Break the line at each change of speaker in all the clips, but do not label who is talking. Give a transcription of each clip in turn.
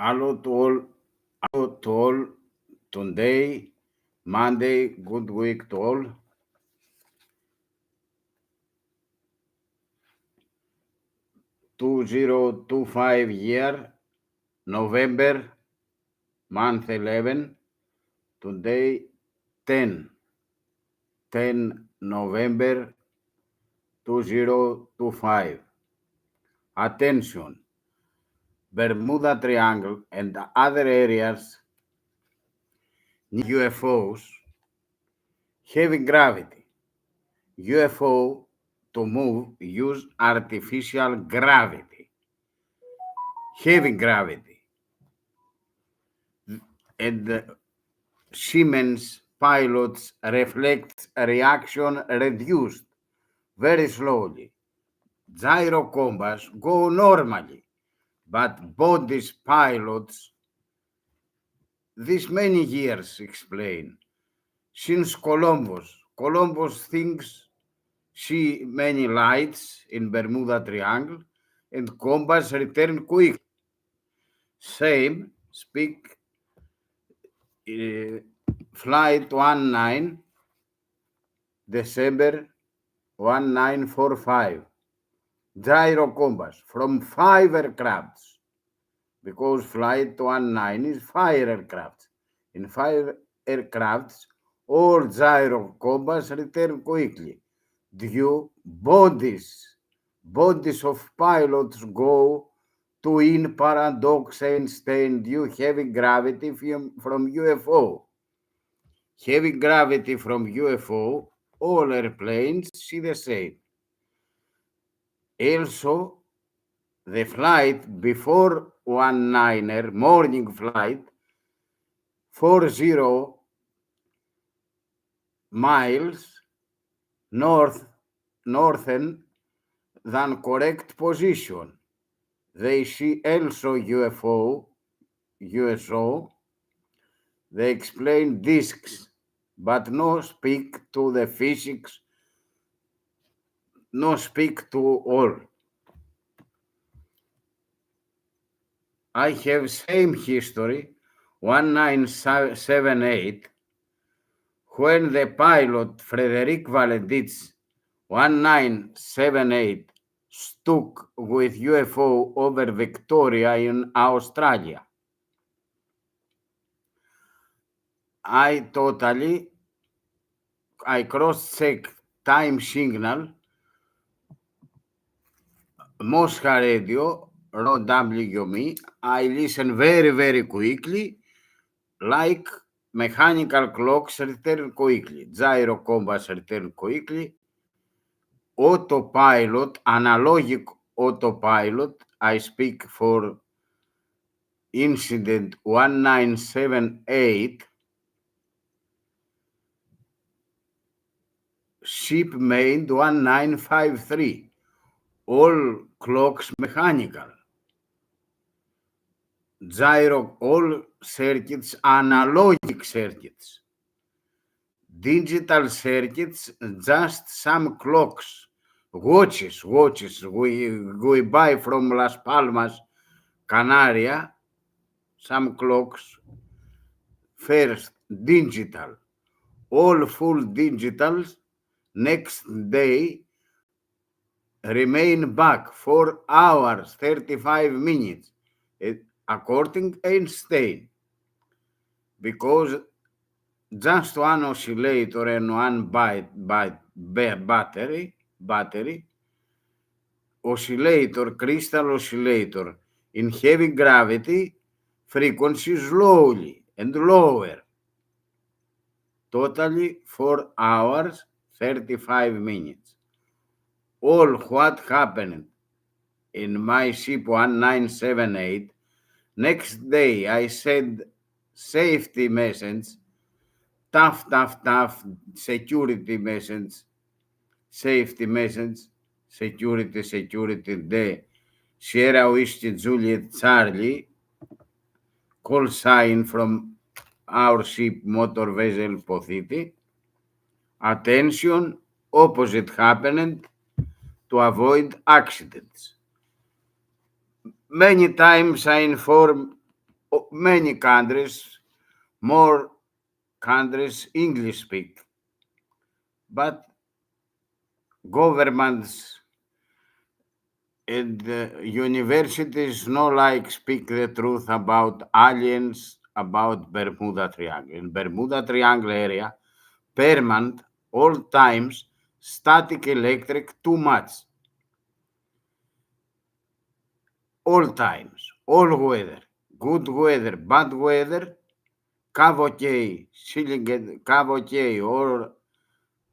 Hello to all. Today, Monday, good week to all. 2025 year, November, month 11. Today, 10, 10 November 2025. Attention, Bermuda Triangle and other areas UFOs, heavy gravity. UFO to move use artificial gravity, heavy gravity, and the Siemens pilots reflect reaction reduced very slowly. Gyro compass go normally, but bodies pilots this many years explain. Since Columbus thinks see many lights in Bermuda Triangle, and compass return quick. Same speak flight 19 December 1945. Gyro compass from 5 aircrafts because flight 19 is 5 aircrafts. In 5 aircrafts, all gyro compass return quickly. Due bodies of pilots go to in paradox Einstein due heavy gravity from UFO. Heavy gravity from UFO, all airplanes see the same. Also, the flight before 19er, morning flight, 40 miles northern than correct position. They see also USO. They explain disks, but no speak to the physics, no speak to all. I have same history, 1978, when the pilot Frederick Valentich 1978 stuck with UFO over Victoria in Australia. I cross-checked time signal, Moscow radio, raw WME. I listen very, very quickly, like mechanical clocks return quickly, gyro compass return quickly, autopilot, analogic autopilot, I speak for incident 1978, shipmate 1953, all clocks mechanical. Gyro, all circuits, analogic circuits. Digital circuits, just some clocks, watches. We buy from Las Palmas, Canaria, some clocks. First, digital, all full digitals. Next day, remain back 4 hours, 35 minutes, according to Einstein, because just one oscillator and one battery, oscillator, crystal oscillator, in heavy gravity, frequency slowly and lower. Totally 4 hours, 35 minutes. All what happened in my ship 1978, next day I said safety message, tough, security message, safety message, security, the Sierra Whiskey Juliet Charlie, call sign from our ship motor vessel Pothiti. Attention, opposite happened to avoid accidents. Many times I inform many countries, more countries English speak, but governments and universities no like speak the truth about aliens, about Bermuda Triangle. In Bermuda Triangle area, permanent, all times, static electric, too much, all times, all weather, good weather, bad weather, have okay, have okay, or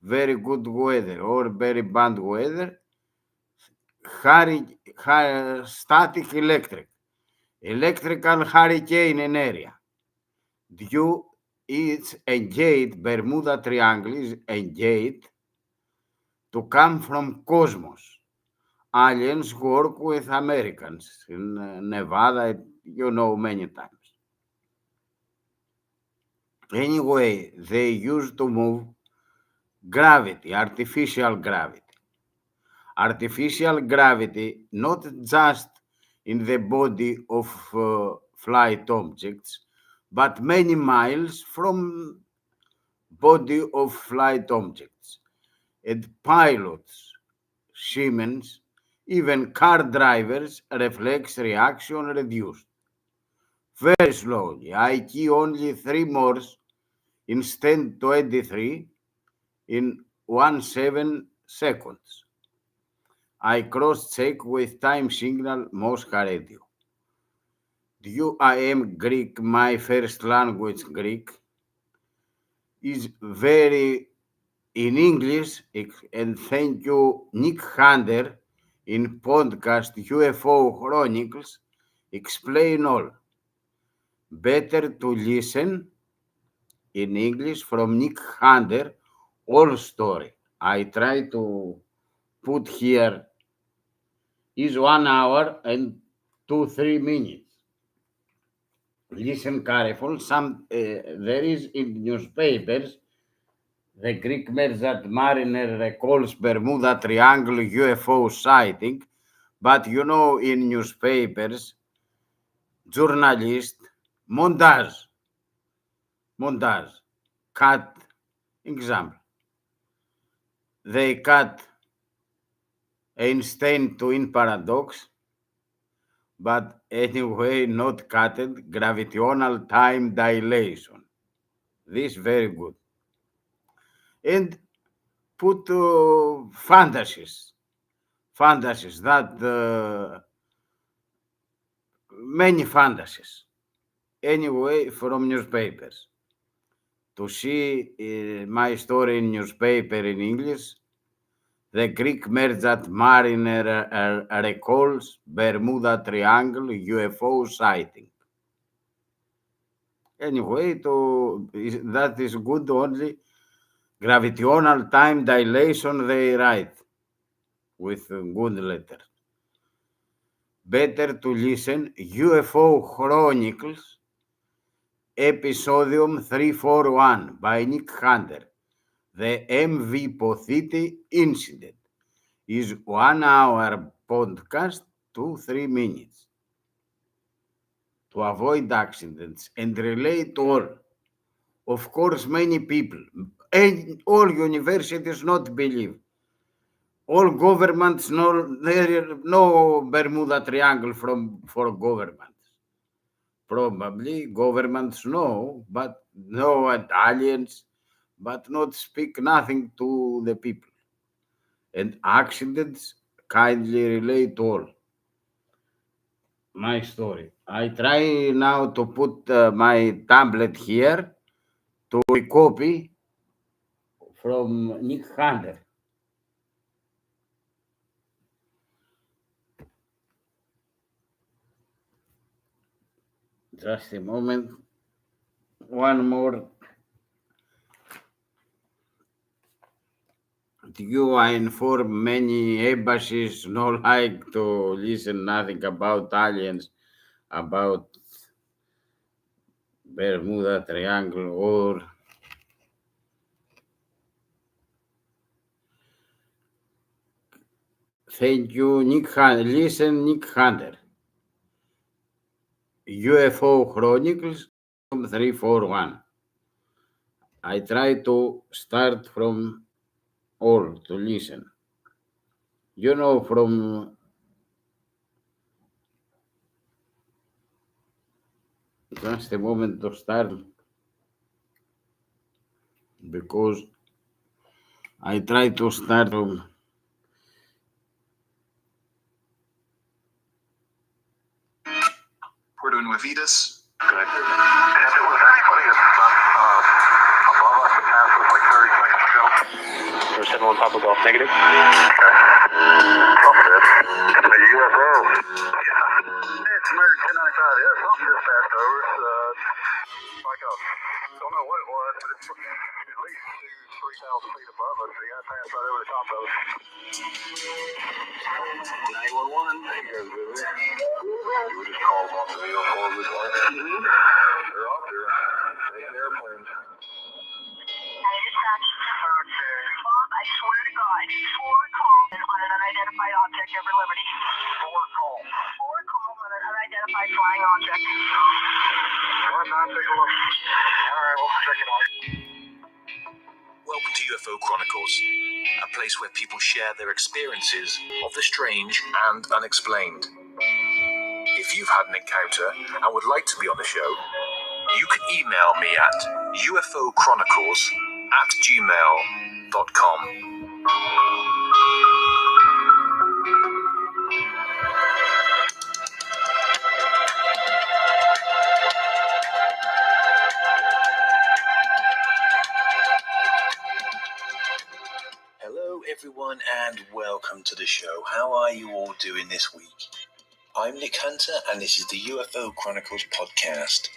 very good weather, or very bad weather, static electric, electrical hurricane in area. Due is engaged, Bermuda Triangle is engaged to come from cosmos. Aliens work with Americans in Nevada, many times. Anyway, they used to move gravity, artificial gravity. Artificial gravity, not just in the body of flight objects, but many miles from body of flight objects. And pilots, Siemens, even car drivers, reflex reaction reduced. Very slowly. I key only 3 Morse instead 23 in 17 seconds. I cross-check with time signal Moscow radio. I am Greek, my first language Greek, is very in English, and thank you, Nick Hunter, in podcast UFO Chronicles, explain all. Better to listen in English from Nick Hunter, all story. I try to put here is 1 hour and 2 3 minutes. Listen careful. There is in newspapers the Greek merchant mariner recalls Bermuda Triangle UFO sighting, but in newspapers, journalists montage cut example. They cut Einstein twin paradox, but anyway not cutted gravitational time dilation. This very good. And put fantasies that many fantasies. Anyway, from newspapers. To see my story in newspaper in English, the Greek merchant mariner recalls Bermuda Triangle UFO sighting. Anyway, that is good only. Gravitational time dilation they write with good letter. Better to listen UFO Chronicles, Episodium 341 by Nick Hunter. The MV Pothiti incident is 1 hour podcast, 2 3 minutes. To avoid accidents and relate all. Of course, many people and all universities not believe. All governments know there no Bermuda Triangle for governments. Probably governments know, but no aliens, but not speak nothing to the people. And accidents kindly relate all. My story. I try now to put my tablet here to copy from Nick Hunter. Just a moment. One more. I inform many embassies no like to listen nothing about aliens, about Bermuda Triangle or thank you, Nick Hunter. Listen, Nick Hunter. UFO Chronicles 341. I try to start from all to listen. From just a moment to start because I try to start from
Puerto Nuevitas.
Good. If it was anybody above us, it passed us like 30 seconds ago.
Number 71 Papa Golf, negative.
Affirmative. It's a UFO. Yeah. It's American 1095. Yeah, something just passed over. It's like don't know what it was, but it's at least 2,000 to 3,000 feet above us. The guy passed right over the top of us.
911.
There you go, baby. You would just call them off the UFOs this way. They're out there. Taking airplanes.
Bob, I swear to God, 4 calls on an unidentified object over Liberty.
4 calls.
4 calls on an unidentified flying object.
All right, take a look. All right, we'll check it out.
Welcome to UFO Chronicles, a place where people share their experiences of the strange and unexplained. If you've had an encounter and would like to be on the show, you can email me at ufochronicles@gmail.com. Hello everyone and welcome to the show. How are you all doing this week? I'm Nick Hunter and this is the UFO Chronicles podcast.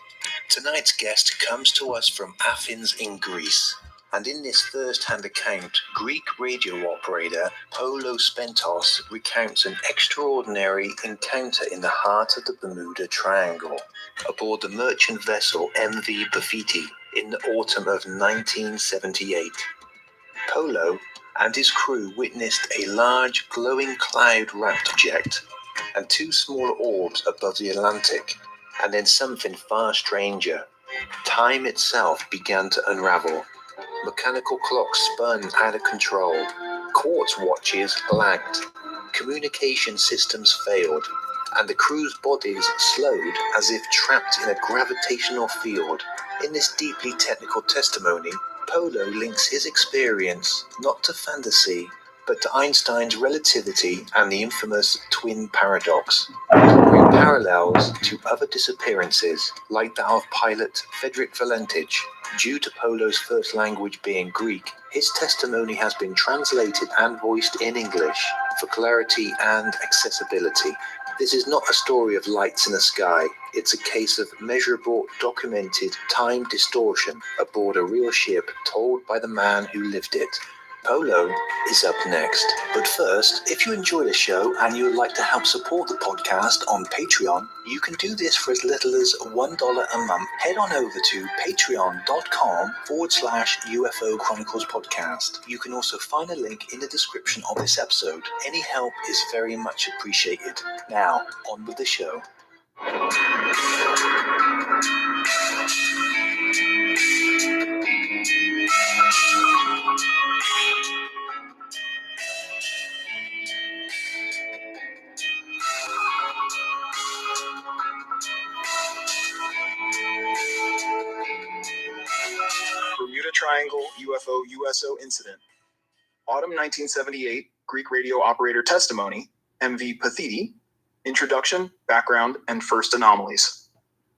Tonight's guest comes to us from Athens in Greece. And in this first-hand account, Greek radio operator Polo Spentzas recounts an extraordinary encounter in the heart of the Bermuda Triangle aboard the merchant vessel MV Bafiti in the autumn of 1978. Polo and his crew witnessed a large glowing cloud-wrapped object and 2 small orbs above the Atlantic, and then something far stranger. Time itself began to unravel. Mechanical clocks spun out of control. Quartz watches lagged. Communication systems failed, and the crew's bodies slowed as if trapped in a gravitational field. In this deeply technical testimony, Polo links his experience not to fantasy, but to Einstein's relativity and the infamous twin paradox, drawing parallels to other disappearances, like that of pilot Frederick Valentich. Due to Polo's first language being Greek, his testimony has been translated and voiced in English for clarity and accessibility. This is not a story of lights in the sky. It's a case of measurable, documented time distortion aboard a real ship told by the man who lived it. Polo is up next. But first, if you enjoy the show and you would like to help support the podcast on Patreon, you can do this for as little as $1 a month. Head on over to patreon.com/UFO Chronicles podcast. You can also find a link in the description of this episode. Any help is very much appreciated. Now, on with the show. Bermuda Triangle UFO USO incident. Autumn 1978, Greek radio operator testimony, MV Pathiti, introduction, background, and first anomalies.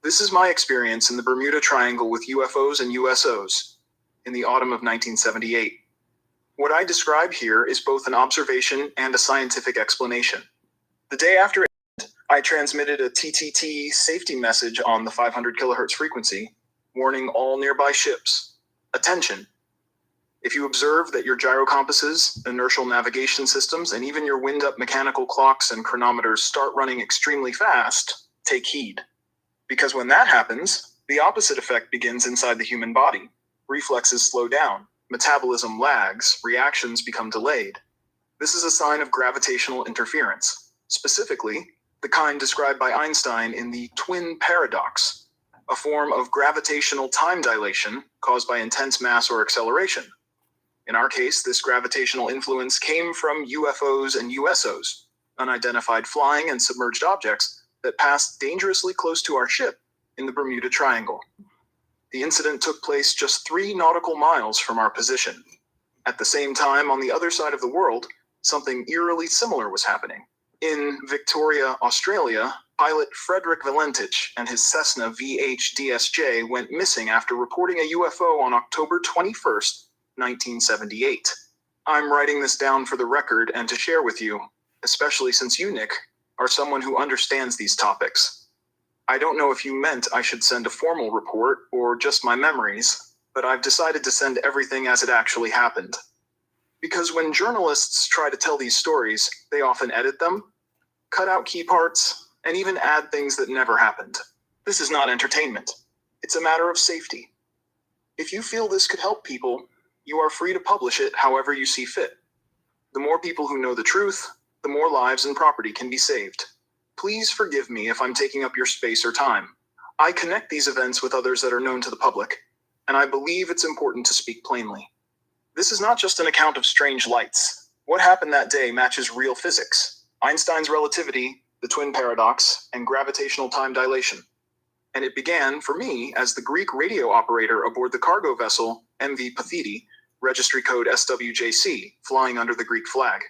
This is my experience in the Bermuda Triangle with UFOs and USOs in the autumn of 1978. What I describe here is both an observation and a scientific explanation. The day after I transmitted a TTT safety message on the 500 kilohertz frequency, warning all nearby ships. Attention! If you observe that your gyrocompasses, inertial navigation systems, and even your wind-up mechanical clocks and chronometers start running extremely fast, take heed. Because when that happens, the opposite effect begins inside the human body. Reflexes slow down, metabolism lags, reactions become delayed. This is a sign of gravitational interference. Specifically, the kind described by Einstein in the twin paradox, a form of gravitational time dilation caused by intense mass or acceleration. In our case, this gravitational influence came from UFOs and USOs, unidentified flying and submerged objects that passed dangerously close to our ship in the Bermuda Triangle. The incident took place just 3 nautical miles from our position. At the same time, on the other side of the world, something eerily similar was happening. In Victoria, Australia, pilot Frederick Valentich and his Cessna VH-DSJ went missing after reporting a UFO on October 21st, 1978. I'm writing this down for the record and to share with you, especially since you, Nick, are someone who understands these topics. I don't know if you meant I should send a formal report or just my memories, but I've decided to send everything as it actually happened. Because when journalists try to tell these stories, they often edit them, cut out key parts, and even add things that never happened. This is not entertainment. It's a matter of safety. If you feel this could help people, you are free to publish it however you see fit. The more people who know the truth, the more lives and property can be saved. Please forgive me if I'm taking up your space or time. I connect these events with others that are known to the public, and I believe it's important to speak plainly. This is not just an account of strange lights. What happened that day matches real physics, Einstein's relativity, the twin paradox, and gravitational time dilation. And it began, for me, as the Greek radio operator aboard the cargo vessel MV Pathiti, registry code SWJC, flying under the Greek flag.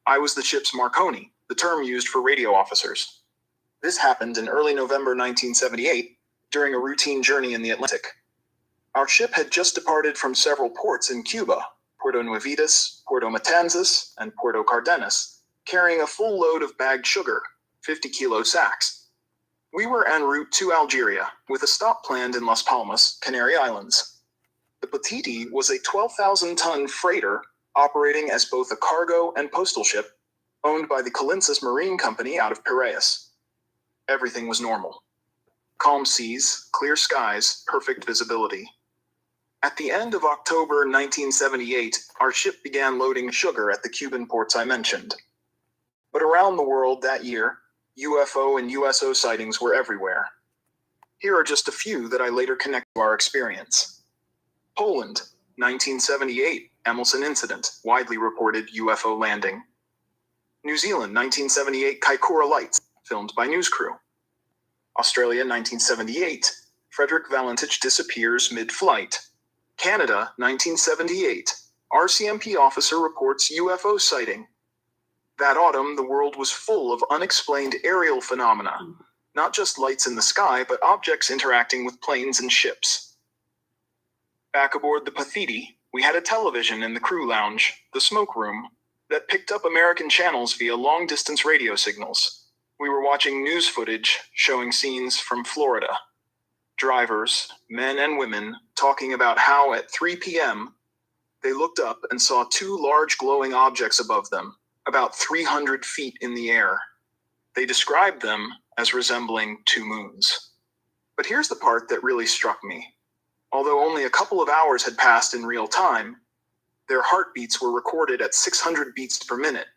I was the ship's Marconi, the term used for radio officers. This happened in early November 1978, during a routine journey in the Atlantic. Our ship had just departed from several ports in Cuba, Puerto Nuevitas, Puerto Matanzas, and Puerto Cardenas, carrying a full load of bagged sugar, 50-kilo sacks. We were en route to Algeria, with a stop planned in Las Palmas, Canary Islands. The Pathiti was a 12,000-ton freighter operating as both a cargo and postal ship, owned by the Colinsis Marine Company out of Piraeus. Everything was normal. Calm seas, clear skies, perfect visibility. At the end of October 1978, our ship began loading sugar at the Cuban ports I mentioned. But around the world that year, UFO and USO sightings were everywhere. Here are just a few that I later connect to our experience. Poland, 1978, Emelson incident, widely reported UFO landing. New Zealand, 1978, Kaikoura lights, filmed by news crew. Australia, 1978, Frederick Valentich disappears mid-flight. Canada, 1978, RCMP officer reports UFO sighting. That autumn, the world was full of unexplained aerial phenomena, not just lights in the sky, but objects interacting with planes and ships. Back aboard the Pathiti, we had a television in the crew lounge, the smoke room, that picked up American channels via long-distance radio signals. We were watching news footage showing scenes from Florida. Drivers, men and women, talking about how at 3 p.m., they looked up and saw 2 large glowing objects above them, about 300 feet in the air. They described them as resembling 2 moons. But here's the part that really struck me. Although only a couple of hours had passed in real time, their heartbeats were recorded at 600 beats per minute,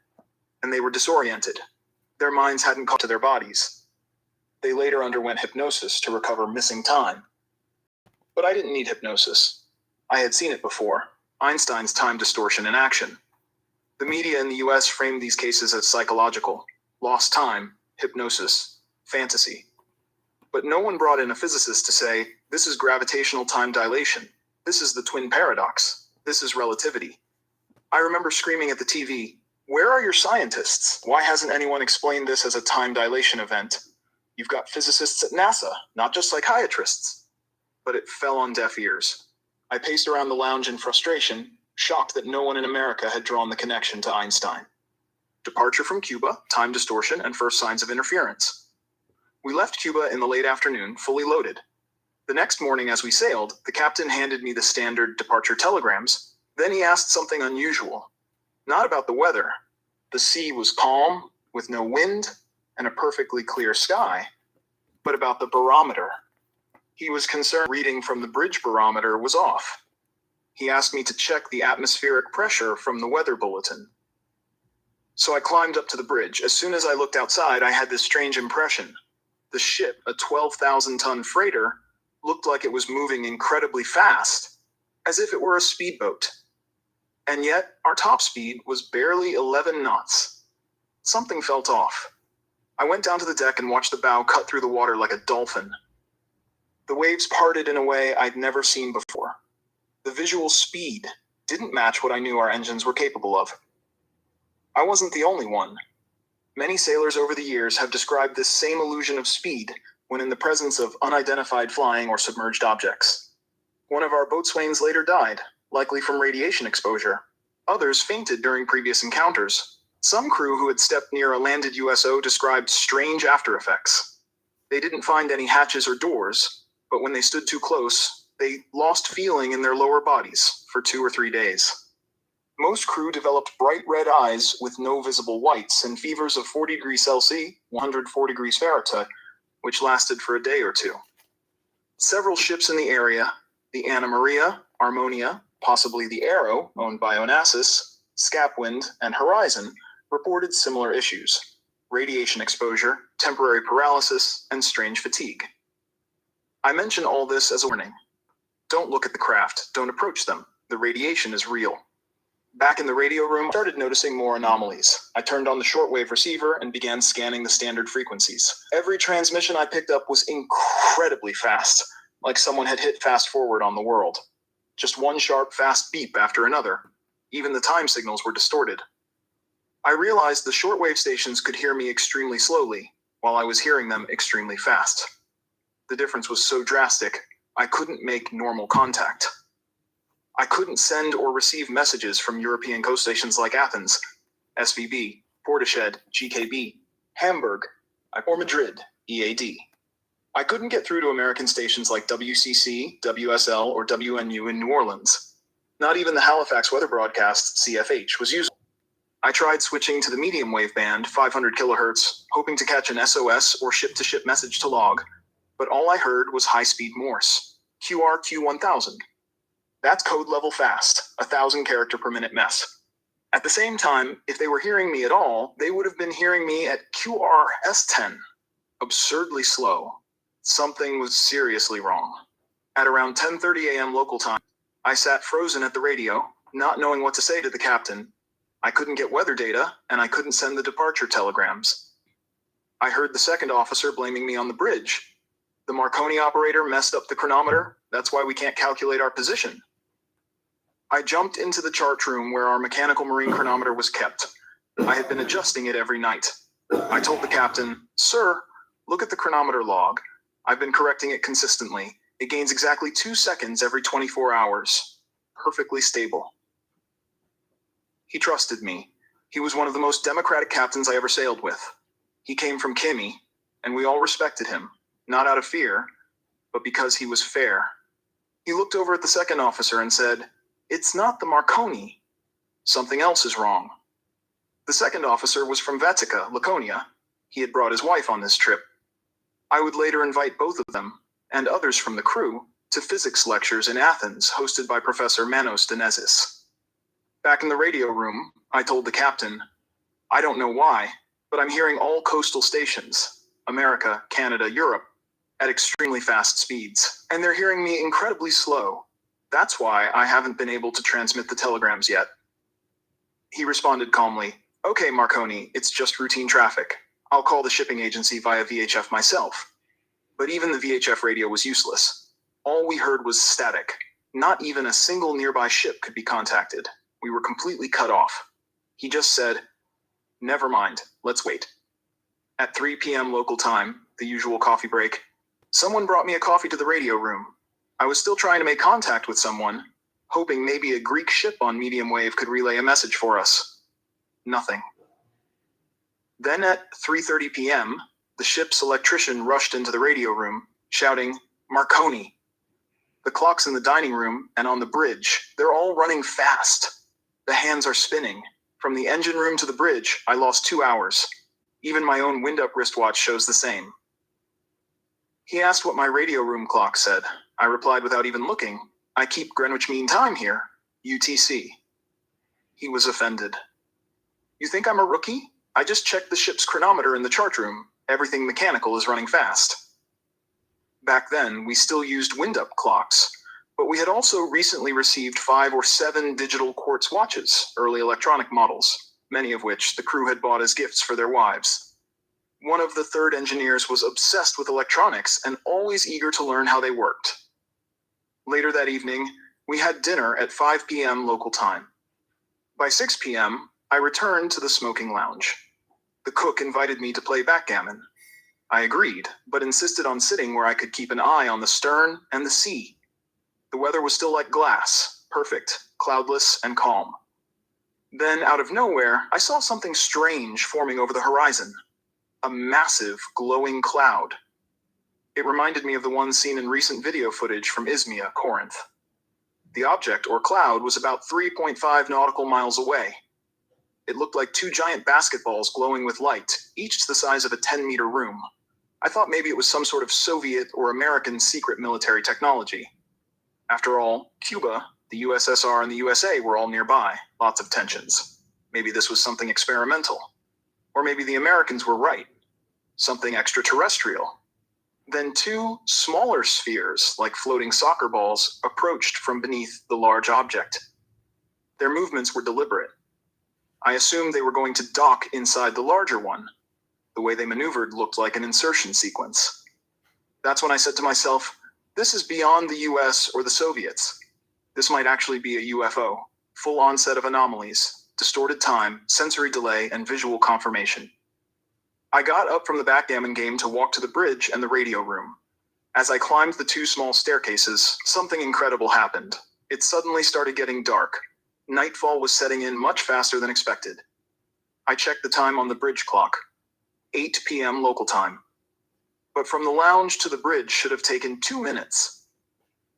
and they were disoriented. Their minds hadn't caught to their bodies. They later underwent hypnosis to recover missing time. But I didn't need hypnosis. I had seen it before, Einstein's time distortion in action. The media in the US framed these cases as psychological, lost time, hypnosis, fantasy. But no one brought in a physicist to say, this is gravitational time dilation. This is the twin paradox. This is relativity. I remember screaming at the TV, where are your scientists? Why hasn't anyone explained this as a time dilation event? You've got physicists at NASA, not just psychiatrists. But it fell on deaf ears. I paced around the lounge in frustration, shocked that no one in America had drawn the connection to Einstein. Departure from Cuba, time distortion, and first signs of interference. We left Cuba in the late afternoon, fully loaded. The next morning as we sailed, the captain handed me the standard departure telegrams. Then he asked something unusual. Not about the weather. The sea was calm, with no wind, and a perfectly clear sky. But about the barometer. He was concerned reading from the bridge barometer was off. He asked me to check the atmospheric pressure from the weather bulletin. So I climbed up to the bridge. As soon as I looked outside, I had this strange impression. The ship, a 12,000-ton freighter, looked like it was moving incredibly fast, as if it were a speedboat. And yet, our top speed was barely 11 knots. Something felt off. I went down to the deck and watched the bow cut through the water like a dolphin. The waves parted in a way I'd never seen before. The visual speed didn't match what I knew our engines were capable of. I wasn't the only one. Many sailors over the years have described this same illusion of speed when in the presence of unidentified flying or submerged objects. One of our boatswains later died, likely from radiation exposure. Others fainted during previous encounters. Some crew who had stepped near a landed USO described strange after effects. They didn't find any hatches or doors, but when they stood too close, they lost feeling in their lower bodies for 2 or 3 days. Most crew developed bright red eyes with no visible whites and fevers of 40 degrees Celsius, 104 degrees Fahrenheit, which lasted for a day or two. Several ships in the area, the Anna Maria, Harmonia, possibly the Arrow, owned by Onassis, Scapwind, and Horizon, reported similar issues: radiation exposure, temporary paralysis, and strange fatigue. I mention all this as a warning. Don't look at the craft, don't approach them. The radiation is real. Back in the radio room, I started noticing more anomalies. I turned on the shortwave receiver and began scanning the standard frequencies. Every transmission I picked up was incredibly fast, like someone had hit fast forward on the world. Just one sharp, fast beep after another. Even the time signals were distorted. I realized the shortwave stations could hear me extremely slowly, while I was hearing them extremely fast. The difference was so drastic, I couldn't make normal contact. I couldn't send or receive messages from European coast stations like Athens, SVB, Portishead, GKB, Hamburg, or Madrid, EAD. I couldn't get through to American stations like WCC, WSL, or WNU in New Orleans. Not even the Halifax weather broadcast, CFH, was usable. I tried switching to the medium wave band, 500 kilohertz, hoping to catch an SOS or ship-to-ship message to log, but all I heard was high-speed Morse, QRQ1000. That's code level fast, 1,000 character per minute mess. At the same time, if they were hearing me at all, they would have been hearing me at QRS10. Absurdly slow. Something was seriously wrong. At around 10:30 a.m. local time, I sat frozen at the radio, not knowing what to say to the captain. I couldn't get weather data, and I couldn't send the departure telegrams. I heard the second officer blaming me on the bridge. The Marconi operator messed up the chronometer. That's why we can't calculate our position. I jumped into the chart room where our mechanical marine chronometer was kept. I had been adjusting it every night. I told the captain, "Sir, look at the chronometer log. I've been correcting it consistently. It gains exactly 2 seconds every 24 hours. Perfectly stable." He trusted me. He was one of the most democratic captains I ever sailed with. He came from Kimi, and we all respected him, not out of fear, but because he was fair. He looked over at the second officer and said, "It's not the Marconi. Something else is wrong." The second officer was from Vatica, Laconia. He had brought his wife on this trip. I would later invite both of them, and others from the crew, to physics lectures in Athens hosted by Professor Manos Denezis. Back in the radio room, I told the captain, "I don't know why, but I'm hearing all coastal stations, America, Canada, Europe, at extremely fast speeds, and they're hearing me incredibly slow. That's why I haven't been able to transmit the telegrams yet." He responded calmly, "Okay, Marconi, it's just routine traffic. I'll call the shipping agency via VHF myself." But even the VHF radio was useless. All we heard was static. Not even a single nearby ship could be contacted. We were completely cut off. He just said, "Never mind, let's wait." At 3 p.m. local time, the usual coffee break, someone brought me a coffee to the radio room. I was still trying to make contact with someone, hoping maybe a Greek ship on medium wave could relay a message for us. Nothing. Then at 3:30 p.m., the ship's electrician rushed into the radio room, shouting, "Marconi!" The clocks in the dining room and on the bridge, they're all running fast. The hands are spinning. From the engine room to the bridge, I lost 2 hours. Even my own wind-up wristwatch shows the same. He asked what my radio room clock said. I replied without even looking, "I keep Greenwich Mean Time here, UTC." He was offended. You think I'm a rookie? I just checked the ship's chronometer in the chart room. Everything mechanical is running fast. Back then, we still used wind-up clocks, but we had also recently received 5 or 7 digital quartz watches, early electronic models, many of which the crew had bought as gifts for their wives. One of the third engineers was obsessed with electronics and always eager to learn how they worked. Later that evening, we had dinner at 5 p.m. local time. By 6 p.m., I returned to the smoking lounge. The cook invited me to play backgammon. I agreed, but insisted on sitting where I could keep an eye on the stern and the sea. The weather was still like glass, perfect, cloudless, and calm. Then, out of nowhere, I saw something strange forming over the horizon. A massive, glowing cloud. It reminded me of the one seen in recent video footage from Izmia, Corinth. The object, or cloud, was about 3.5 nautical miles away. It looked like 2 giant basketballs glowing with light, each the size of a 10-meter room. I thought maybe it was some sort of Soviet or American secret military technology. After all, Cuba, the USSR, and the USA were all nearby, lots of tensions. Maybe this was something experimental. Or maybe the Americans were right. Something extraterrestrial. Then 2 smaller spheres, like floating soccer balls, approached from beneath the large object. Their movements were deliberate. I assumed they were going to dock inside the larger one. The way they maneuvered looked like an insertion sequence. That's when I said to myself, this is beyond the US or the Soviets. This might actually be a UFO, full onset of anomalies, distorted time, sensory delay, and visual confirmation. I got up from the backgammon game to walk to the bridge and the radio room. As I climbed the 2 small staircases, something incredible happened. It suddenly started getting dark. Nightfall was setting in much faster than expected. I checked the time on the bridge clock. 8 p.m. local time. But from the lounge to the bridge should have taken 2 minutes.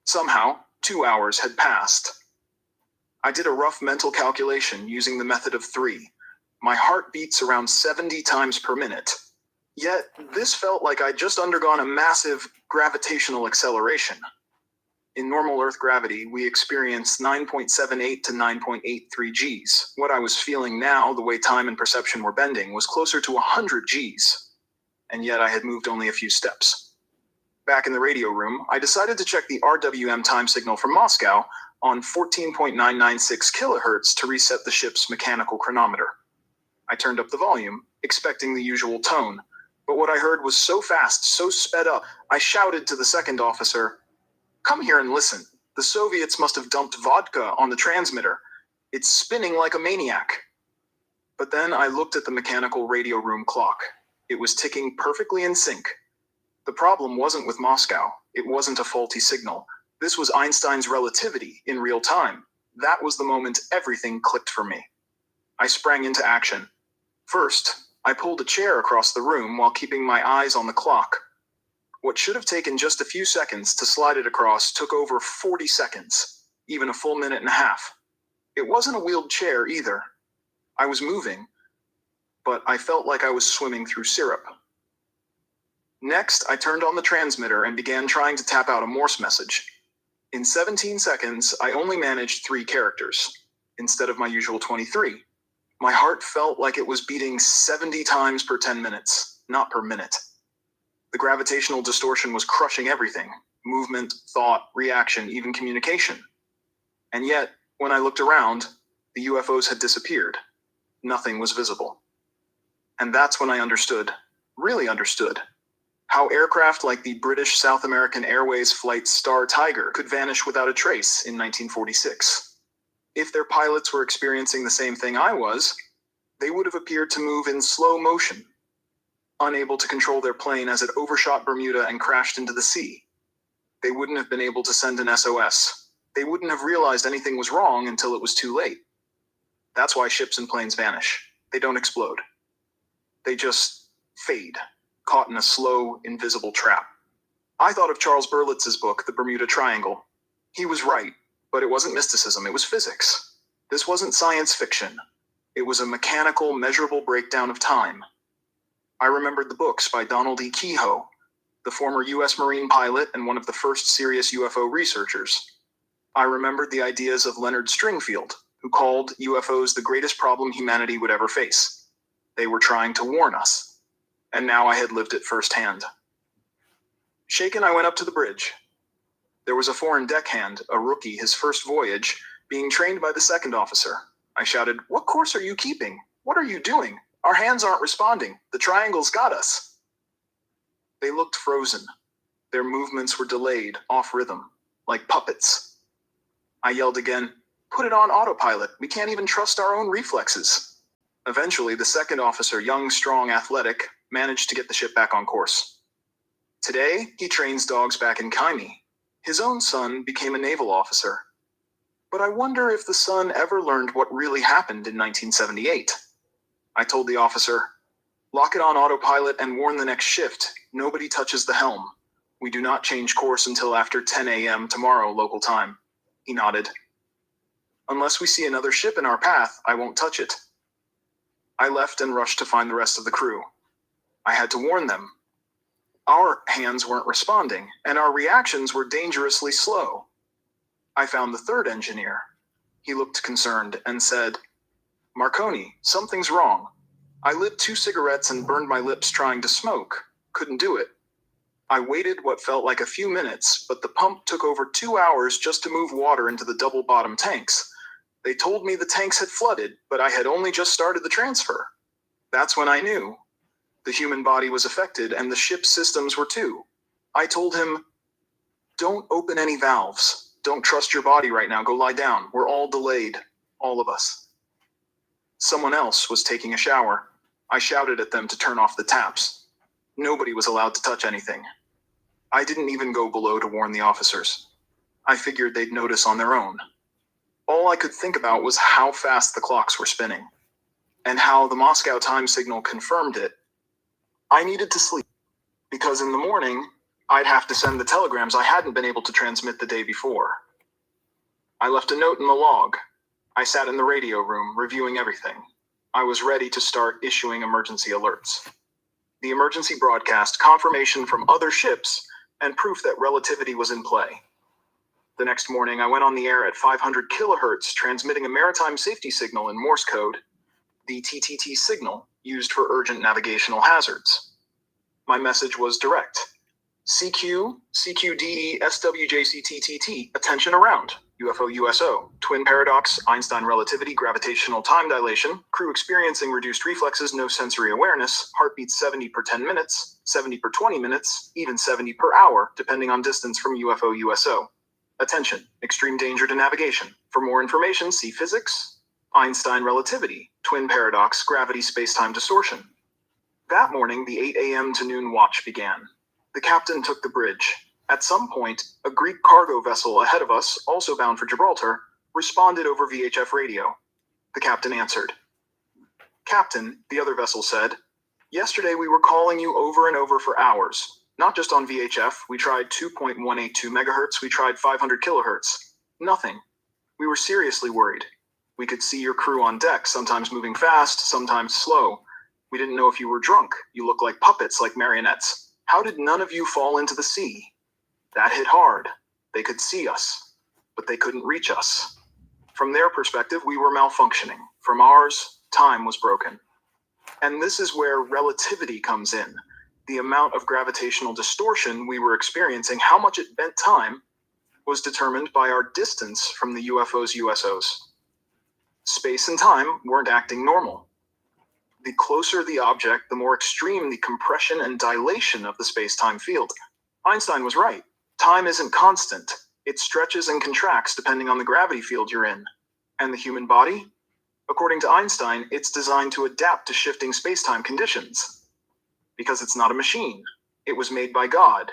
Somehow, 2 hours had passed. I did a rough mental calculation using the method of 3. My heart beats around 70 times per minute. Yet, this felt like I'd just undergone a massive gravitational acceleration. In normal Earth gravity, we experience 9.78 to 9.83 Gs. What I was feeling now, the way time and perception were bending, was closer to 100 Gs. And yet I had moved only a few steps. Back in the radio room, I decided to check the RWM time signal from Moscow on 14.996 kilohertz to reset the ship's mechanical chronometer. I turned up the volume, expecting the usual tone, but what I heard was so fast, so sped up, I shouted to the second officer, "Come here and listen. The Soviets must have dumped vodka on the transmitter. It's spinning like a maniac." But then I looked at the mechanical radio room clock. It was ticking perfectly in sync. The problem wasn't with Moscow. It wasn't a faulty signal. This was Einstein's relativity in real time. That was the moment everything clicked for me. I sprang into action. First, I pulled a chair across the room while keeping my eyes on the clock. What should have taken just a few seconds to slide it across took over 40 seconds, even a full minute and a half. It wasn't a wheeled chair either. I was moving, but I felt like I was swimming through syrup. Next, I turned on the transmitter and began trying to tap out a Morse message. In 17 seconds, I only managed 3 characters, instead of my usual 23. My heart felt like it was beating 70 times per 10 minutes, not per minute. The gravitational distortion was crushing everything: movement, thought, reaction, even communication. And yet, when I looked around, the UFOs had disappeared. Nothing was visible. And that's when I understood, really understood, how aircraft like the British South American Airways flight Star Tiger could vanish without a trace in 1946. If their pilots were experiencing the same thing I was, they would have appeared to move in slow motion, unable to control their plane as it overshot Bermuda and crashed into the sea. They wouldn't have been able to send an SOS. They wouldn't have realized anything was wrong until it was too late. That's why ships and planes vanish. They don't explode. They just fade, caught in a slow, invisible trap. I thought of Charles Berlitz's book, The Bermuda Triangle. He was right, but it wasn't mysticism, it was physics. This wasn't science fiction. It was a mechanical, measurable breakdown of time. I remembered the books by Donald E. Kehoe, the former U.S. Marine pilot and one of the first serious UFO researchers. I remembered the ideas of Leonard Stringfield, who called UFOs the greatest problem humanity would ever face. They were trying to warn us, and now I had lived it firsthand. Shaken, I went up to the bridge. There was a foreign deckhand, a rookie, his first voyage, being trained by the second officer. I shouted, "What course are you keeping? What are you doing? Our hands aren't responding. The triangle's got us." They looked frozen. Their movements were delayed, off rhythm, like puppets. I yelled again, "Put it on autopilot. We can't even trust our own reflexes." Eventually, the second officer, young, strong, athletic, managed to get the ship back on course. Today, he trains dogs back in Kaimi. His own son became a naval officer. But I wonder if the son ever learned what really happened in 1978. I told the officer, "Lock it on autopilot and warn the next shift. Nobody touches the helm. We do not change course until after 10 a.m. tomorrow local time." He nodded. "Unless we see another ship in our path, I won't touch it." I left and rushed to find the rest of the crew. I had to warn them. Our hands weren't responding, and our reactions were dangerously slow. I found the third engineer. He looked concerned and said, "Marconi, something's wrong. I lit 2 cigarettes and burned my lips trying to smoke. Couldn't do it. I waited what felt like a few minutes, but the pump took over 2 hours just to move water into the double-bottom tanks. They told me the tanks had flooded, but I had only just started the transfer. That's when I knew. The human body was affected, and the ship's systems were too. I told him, 'Don't open any valves. Don't trust your body right now. Go lie down. We're all delayed. All of us.' Someone else was taking a shower. I shouted at them to turn off the taps. Nobody was allowed to touch anything. I didn't even go below to warn the officers. I figured they'd notice on their own. All I could think about was how fast the clocks were spinning, and how the Moscow time signal confirmed it. I needed to sleep, because in the morning, I'd have to send the telegrams I hadn't been able to transmit the day before. I left a note in the log. I sat in the radio room, reviewing everything. I was ready to start issuing emergency alerts. The emergency broadcast confirmation from other ships and proof that relativity was in play. The next morning, I went on the air at 500 kilohertz, transmitting a maritime safety signal in Morse code, the TTT signal used for urgent navigational hazards. My message was direct. CQ, CQDE, SWJCTTT, attention around. UFO USO, twin paradox, Einstein relativity, gravitational time dilation, crew experiencing reduced reflexes, no sensory awareness, heartbeats 70 per 10 minutes, 70 per 20 minutes, even 70 per hour, depending on distance from UFO USO. Attention, extreme danger to navigation. For more information, see physics, Einstein relativity, twin paradox, gravity space-time distortion. That morning, the 8 a.m. to noon watch began. The captain took the bridge. At some point, a Greek cargo vessel ahead of us, also bound for Gibraltar, responded over VHF radio. The captain answered. "Captain," the other vessel said, "yesterday we were calling you over and over for hours. Not just on VHF, we tried 2.182 megahertz, we tried 500 kilohertz. Nothing. We were seriously worried. We could see your crew on deck, sometimes moving fast, sometimes slow. We didn't know if you were drunk. You looked like puppets, like marionettes. How did none of you fall into the sea? That hit hard. They could see us, but they couldn't reach us. From their perspective, we were malfunctioning. From ours, time was broken. And this is where relativity comes in. The amount of gravitational distortion we were experiencing, how much it bent time, was determined by our distance from the UFOs USOs. Space and time weren't acting normal. The closer the object, the more extreme the compression and dilation of the space-time field. Einstein was right. Time isn't constant. It stretches and contracts depending on the gravity field you're in. And the human body? According to Einstein, it's designed to adapt to shifting space-time conditions. Because it's not a machine. It was made by God.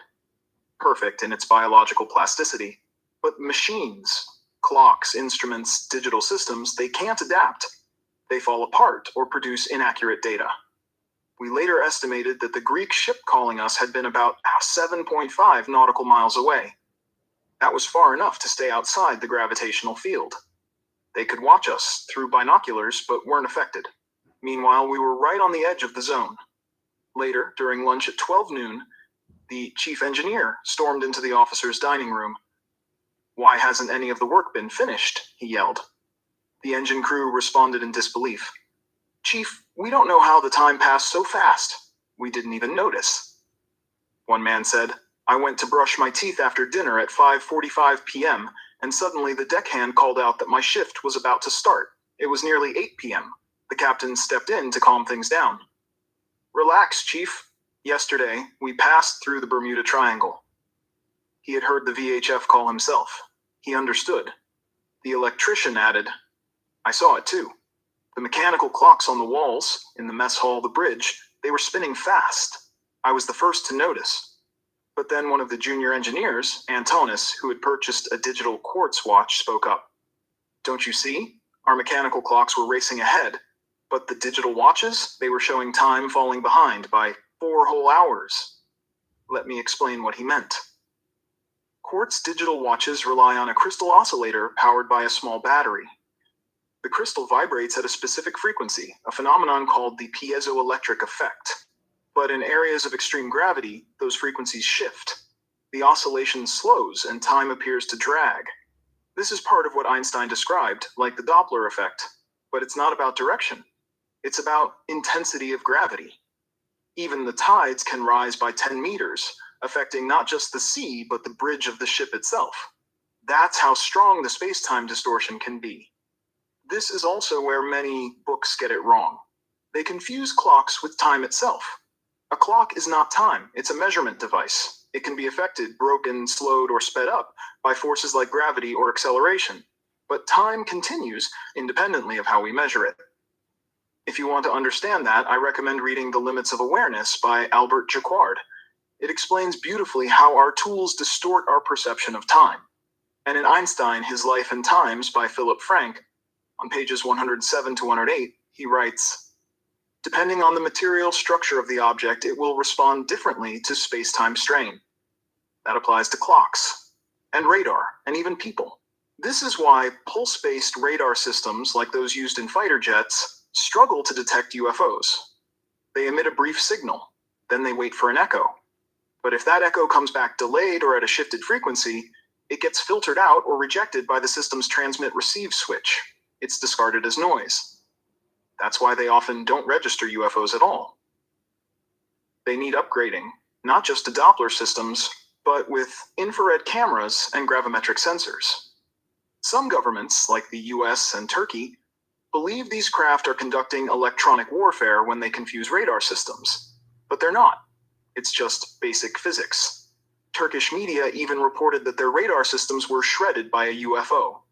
Perfect in its biological plasticity. But machines, clocks, instruments, digital systems, they can't adapt. They fall apart or produce inaccurate data. We later estimated that the Greek ship calling us had been about 7.5 nautical miles away. That was far enough to stay outside the gravitational field. They could watch us through binoculars, but weren't affected. Meanwhile, we were right on the edge of the zone. Later, during lunch at 12 noon, the chief engineer stormed into the officers' dining room. "Why hasn't any of the work been finished?" he yelled. The engine crew responded in disbelief. "Chief, we don't know how the time passed so fast. We didn't even notice." One man said, "I went to brush my teeth after dinner at 5:45 p.m., and suddenly the deckhand called out that my shift was about to start. It was nearly 8 p.m. The captain stepped in to calm things down. "Relax, Chief. Yesterday, we passed through the Bermuda Triangle." He had heard the VHF call himself. He understood. The electrician added, "I saw it too. The mechanical clocks on the walls, in the mess hall, the bridge, they were spinning fast. I was the first to notice." But then one of the junior engineers, Antonis, who had purchased a digital quartz watch, spoke up. "Don't you see? Our mechanical clocks were racing ahead, but the digital watches, they were showing time falling behind by 4 whole hours." Let me explain what he meant. Quartz digital watches rely on a crystal oscillator powered by a small battery. The crystal vibrates at a specific frequency, a phenomenon called the piezoelectric effect. But in areas of extreme gravity, those frequencies shift. The oscillation slows and time appears to drag. This is part of what Einstein described, like the Doppler effect. But it's not about direction. It's about intensity of gravity. Even the tides can rise by 10 meters, affecting not just the sea, but the bridge of the ship itself. That's how strong the space-time distortion can be. This is also where many books get it wrong. They confuse clocks with time itself. A clock is not time, it's a measurement device. It can be affected, broken, slowed, or sped up by forces like gravity or acceleration. But time continues independently of how we measure it. If you want to understand that, I recommend reading The Limits of Awareness by Albert Einstein. It explains beautifully how our tools distort our perception of time. And in Einstein, His Life and Times by Philip Frank, on pages 107 to 108, he writes, "Depending on the material structure of the object, it will respond differently to space-time strain." That applies to clocks, and radar, and even people. This is why pulse-based radar systems, like those used in fighter jets, struggle to detect UFOs. They emit a brief signal, then they wait for an echo. But if that echo comes back delayed or at a shifted frequency, it gets filtered out or rejected by the system's transmit-receive switch. It's discarded as noise. That's why they often don't register UFOs at all. They need upgrading, not just to Doppler systems, but with infrared cameras and gravimetric sensors. Some governments, like the US and Turkey, believe these craft are conducting electronic warfare when they confuse radar systems. But they're not. It's just basic physics. Turkish media even reported that their radar systems were shredded by a UFO.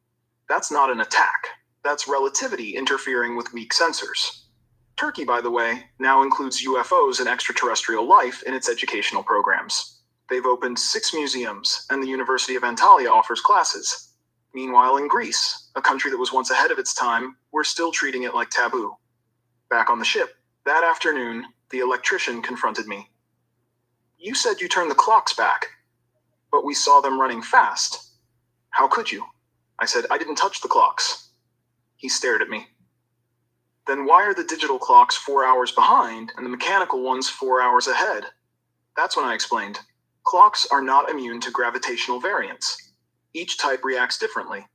That's not an attack. That's relativity interfering with weak sensors. Turkey, by the way, now includes UFOs and extraterrestrial life in its educational programs. They've opened 6 museums, and the University of Antalya offers classes. Meanwhile, in Greece, a country that was once ahead of its time, we're still treating it like taboo. Back on the ship, that afternoon, the electrician confronted me. "You said you turned the clocks back, but we saw them running fast. How could you?" I said, "I didn't touch the clocks." He stared at me. "Then why are the digital clocks 4 hours behind and the mechanical ones 4 hours ahead?" That's when I explained. Clocks are not immune to gravitational variance. Each type reacts differently.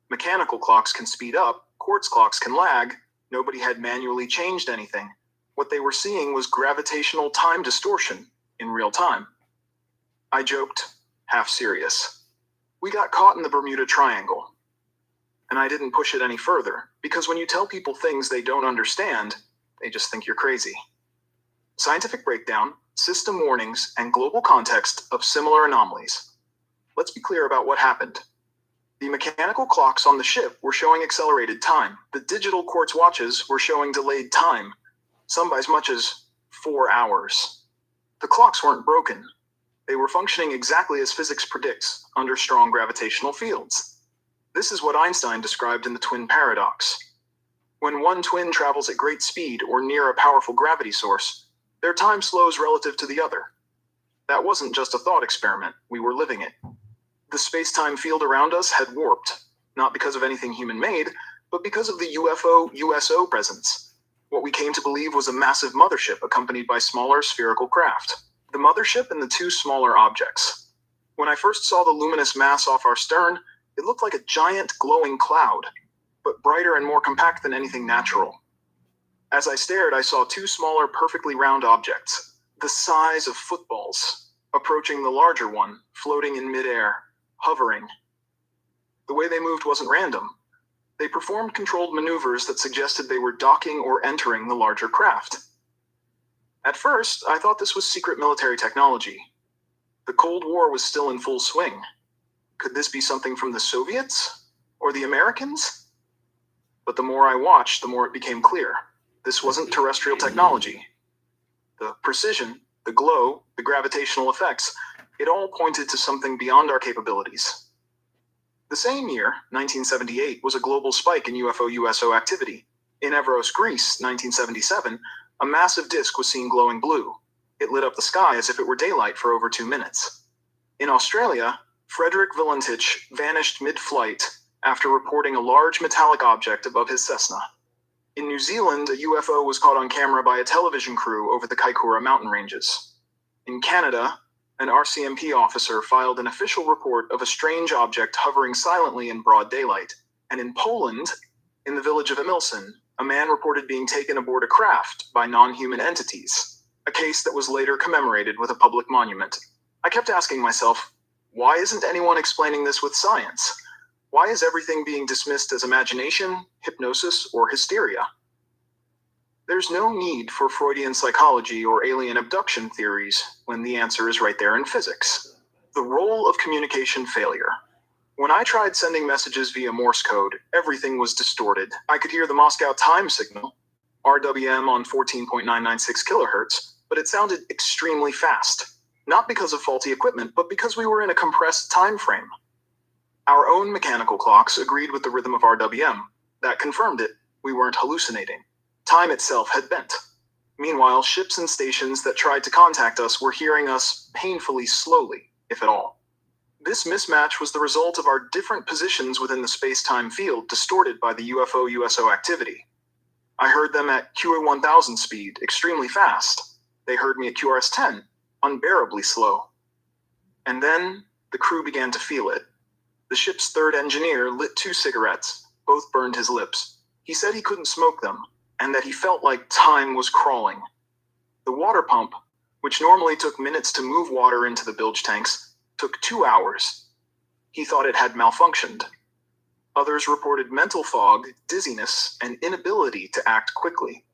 Mechanical clocks can speed up, quartz clocks can lag. Nobody had manually changed anything. What they were seeing was gravitational time distortion in real time. I joked, half serious. We got caught in the Bermuda Triangle. And I didn't push it any further, because when you tell people things they don't understand, they just think you're crazy. Scientific breakdown, system warnings, and global context of similar anomalies. Let's be clear about what happened. The mechanical clocks on the ship were showing accelerated time. The digital quartz watches were showing delayed time, some by as much as 4 hours. The clocks weren't broken. They were functioning exactly as physics predicts, under strong gravitational fields. This is what Einstein described in the twin paradox. When one twin travels at great speed or near a powerful gravity source, their time slows relative to the other. That wasn't just a thought experiment, we were living it. The space-time field around us had warped, not because of anything human-made, but because of the UFO USO presence. What we came to believe was a massive mothership accompanied by smaller spherical craft. The mothership and the 2 smaller objects. When I first saw the luminous mass off our stern, it looked like a giant glowing cloud. but brighter and more compact than anything natural. As I stared, I saw two smaller, perfectly round objects, the size of footballs, approaching the larger one, floating in midair, hovering. The way they moved wasn't random. They performed controlled maneuvers that suggested they were docking or entering the larger craft. At first, I thought this was secret military technology. The Cold War was still in full swing. Could this be something from the Soviets? Or the Americans? But the more I watched, the more it became clear. This wasn't terrestrial technology. The precision, the glow, the gravitational effects, it all pointed to something beyond our capabilities. The same year, 1978, was a global spike in UFO USO activity. In Evros, Greece, 1977, a massive disk was seen glowing blue. It lit up the sky as if it were daylight for over 2 minutes. In Australia, Frederick Valentich vanished mid-flight after reporting a large metallic object above his Cessna. In New Zealand, a UFO was caught on camera by a television crew over the Kaikoura mountain ranges. In Canada, an RCMP officer filed an official report of a strange object hovering silently in broad daylight. And in Poland, in the village of Emilson, a man reported being taken aboard a craft by non-human entities, a case that was later commemorated with a public monument. I kept asking myself, why isn't anyone explaining this with science? Why is everything being dismissed as imagination, hypnosis, or hysteria? There's no need for Freudian psychology or alien abduction theories when the answer is right there in physics. The role of communication failure. When I tried sending messages via Morse code, everything was distorted. I could hear the Moscow time signal, RWM on 14.996 kilohertz, but it sounded extremely fast. Not because of faulty equipment, but because we were in a compressed time frame. Our own mechanical clocks agreed with the rhythm of RWM. That confirmed it. We weren't hallucinating. Time itself had bent. Meanwhile, ships and stations that tried to contact us were hearing us painfully slowly, if at all. This mismatch was the result of our different positions within the space-time field distorted by the UFO USO activity. I heard them at QA1000 speed, extremely fast. They heard me at QRS-10, unbearably slow. And then, the crew began to feel it. The ship's third engineer lit 2 cigarettes. Both burned his lips. He said he couldn't smoke them, and that he felt like time was crawling. The water pump, which normally took minutes to move water into the bilge tanks, took 2 hours. He thought it had malfunctioned. Others reported mental fog, dizziness, and inability to act quickly.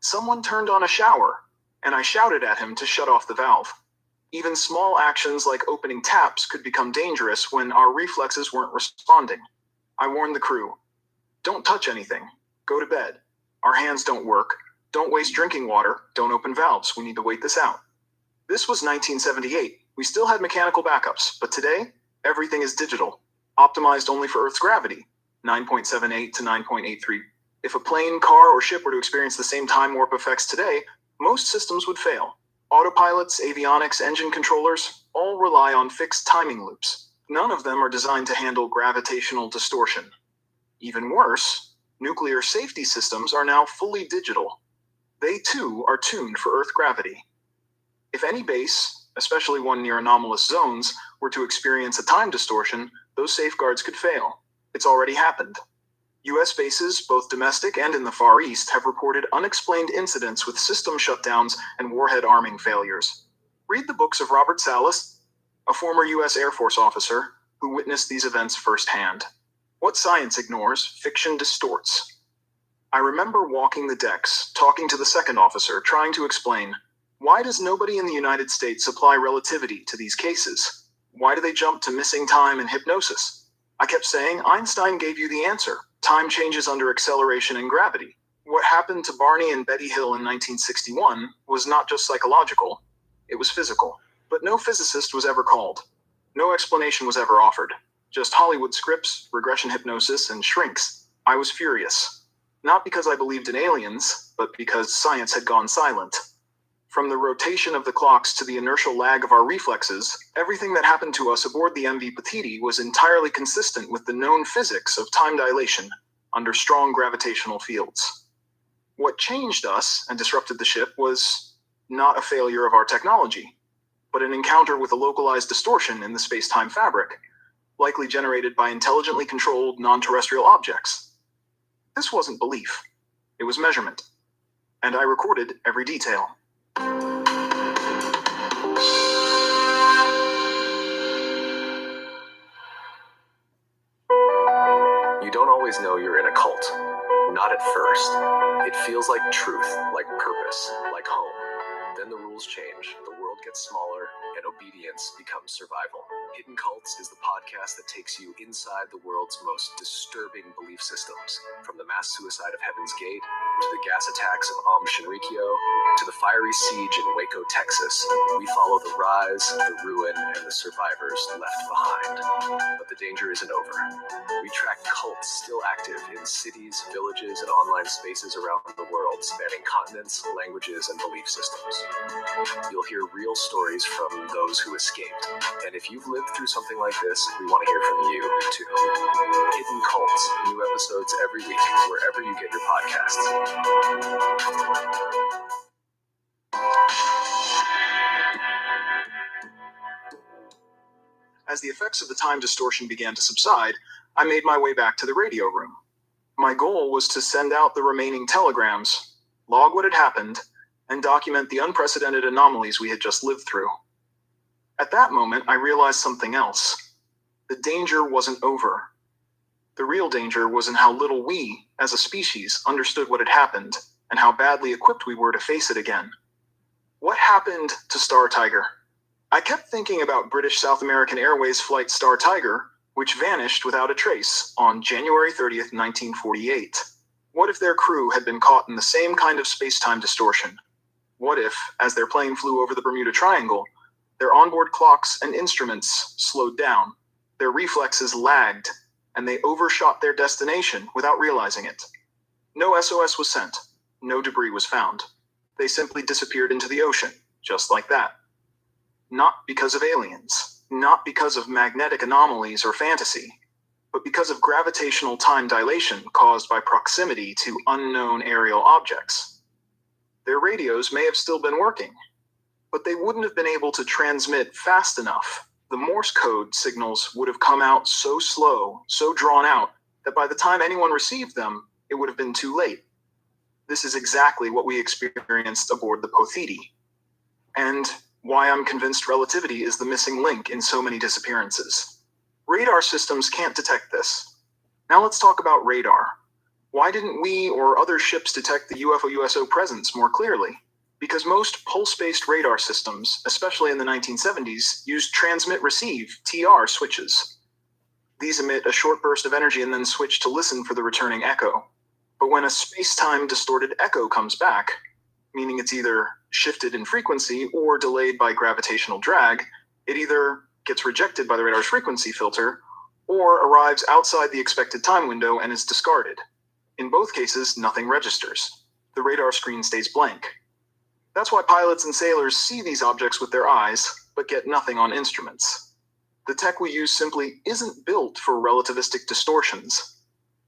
Someone turned on a shower, and I shouted at him to shut off the valve. Even small actions like opening taps could become dangerous when our reflexes weren't responding. I warned the crew, don't touch anything, go to bed. Our hands don't work, don't waste drinking water, don't open valves, we need to wait this out. This was 1978. We still had mechanical backups, but today, everything is digital, optimized only for Earth's gravity, 9.78 to 9.83. If a plane, car, or ship were to experience the same time warp effects today, most systems would fail. Autopilots, avionics, engine controllers, all rely on fixed timing loops. None of them are designed to handle gravitational distortion. Even worse, nuclear safety systems are now fully digital. They too are tuned for Earth gravity. If any base, especially one near anomalous zones, were to experience a time distortion, those safeguards could fail. It's already happened. US bases, both domestic and in the Far East, have reported unexplained incidents with system shutdowns and warhead arming failures. Read the books of Robert Salas, a former US Air Force officer who witnessed these events firsthand. What science ignores, fiction distorts. I remember walking the decks, talking to the second officer, trying to explain, why does nobody in the United States apply relativity to these cases? Why do they jump to missing time and hypnosis? I kept saying, Einstein gave you the answer. Time changes under acceleration and gravity. What happened to Barney and Betty Hill in 1961 was not just psychological, it was physical. But no physicist was ever called. No explanation was ever offered. Just Hollywood scripts, regression hypnosis, and shrinks. I was furious. Not because I believed in aliens, but because science had gone silent. From the rotation of the clocks to the inertial lag of our reflexes, everything that happened to us aboard the MV Patiti was entirely consistent with the known physics of time dilation under strong gravitational fields. What changed us and disrupted the ship was not a failure of our technology, but an encounter with a localized distortion in the space-time fabric, likely generated by intelligently controlled non-terrestrial objects. This wasn't belief. It was measurement. And I recorded every detail. You don't always know you're in a cult. Not at first. It feels like truth, like purpose, like home. Then the rules change, the world gets smaller, and obedience becomes survival. Hidden Cults is the podcast that takes you inside the world's most disturbing belief systems, from the mass suicide of Heaven's Gate, to the gas attacks of Shinrikyo, to the fiery siege in Waco, Texas. We follow the rise, the ruin, and the survivors left behind. But the danger isn't over. We track cults still active in cities, villages, and online spaces around the world, spanning continents, languages, and belief systems. You'll hear real stories from those who escaped. And if you've lived through something like this, we want to hear from you, too. Hidden Cults, new episodes every week, wherever you get your podcasts. As the effects of the time distortion began to subside, I made my way back to the radio room. My goal was to send out the remaining telegrams, log what had happened, and document the unprecedented anomalies we had just lived through. At that moment, I realized something else. The danger wasn't over. The real danger was in how little we, as a species, understood what had happened, and how badly equipped we were to face it again. What happened to Star Tiger? I kept thinking about British South American Airways flight Star Tiger, which vanished without a trace on January 30th, 1948. What if their crew had been caught in the same kind of space-time distortion? What if, as their plane flew over the Bermuda Triangle, their onboard clocks and instruments slowed down, their reflexes lagged, and they overshot their destination without realizing it? No SOS was sent. No debris was found. They simply disappeared into the ocean, just like that. Not because of aliens, not because of magnetic anomalies or fantasy, but because of gravitational time dilation caused by proximity to unknown aerial objects. Their radios may have still been working, but they wouldn't have been able to transmit fast enough. The Morse code signals would have come out so slow, so drawn out, that by the time anyone received them, it would have been too late. This is exactly what we experienced aboard the Pothiti, and why I'm convinced relativity is the missing link in so many disappearances. Radar systems can't detect this. Now let's talk about radar. Why didn't we or other ships detect the UFO USO presence more clearly? Because most pulse-based radar systems, especially in the 1970s, used transmit-receive (TR) switches. These emit a short burst of energy and then switch to listen for the returning echo. But when a space-time distorted echo comes back, meaning it's either shifted in frequency or delayed by gravitational drag, it either gets rejected by the radar's frequency filter or arrives outside the expected time window and is discarded. In both cases, nothing registers. The radar screen stays blank. That's why pilots and sailors see these objects with their eyes, but get nothing on instruments. The tech we use simply isn't built for relativistic distortions.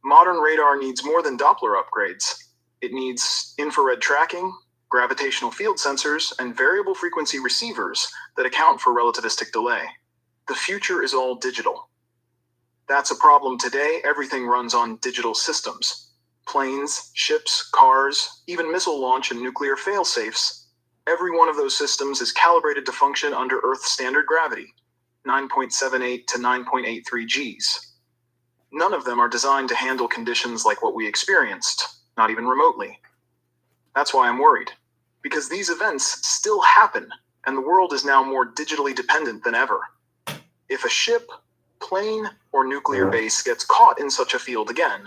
Modern radar needs more than Doppler upgrades. It needs infrared tracking, gravitational field sensors, and variable frequency receivers that account for relativistic delay. The future is all digital. That's a problem today. Everything runs on digital systems. Planes, ships, cars, even missile launch and nuclear fail-safes. Every one of those systems is calibrated to function under Earth's standard gravity, 9.78 to 9.83 Gs. None of them are designed to handle conditions like what we experienced, not even remotely. That's why I'm worried, because these events still happen, and the world is now more digitally dependent than ever. If a ship, plane, or nuclear base gets caught in such a field again,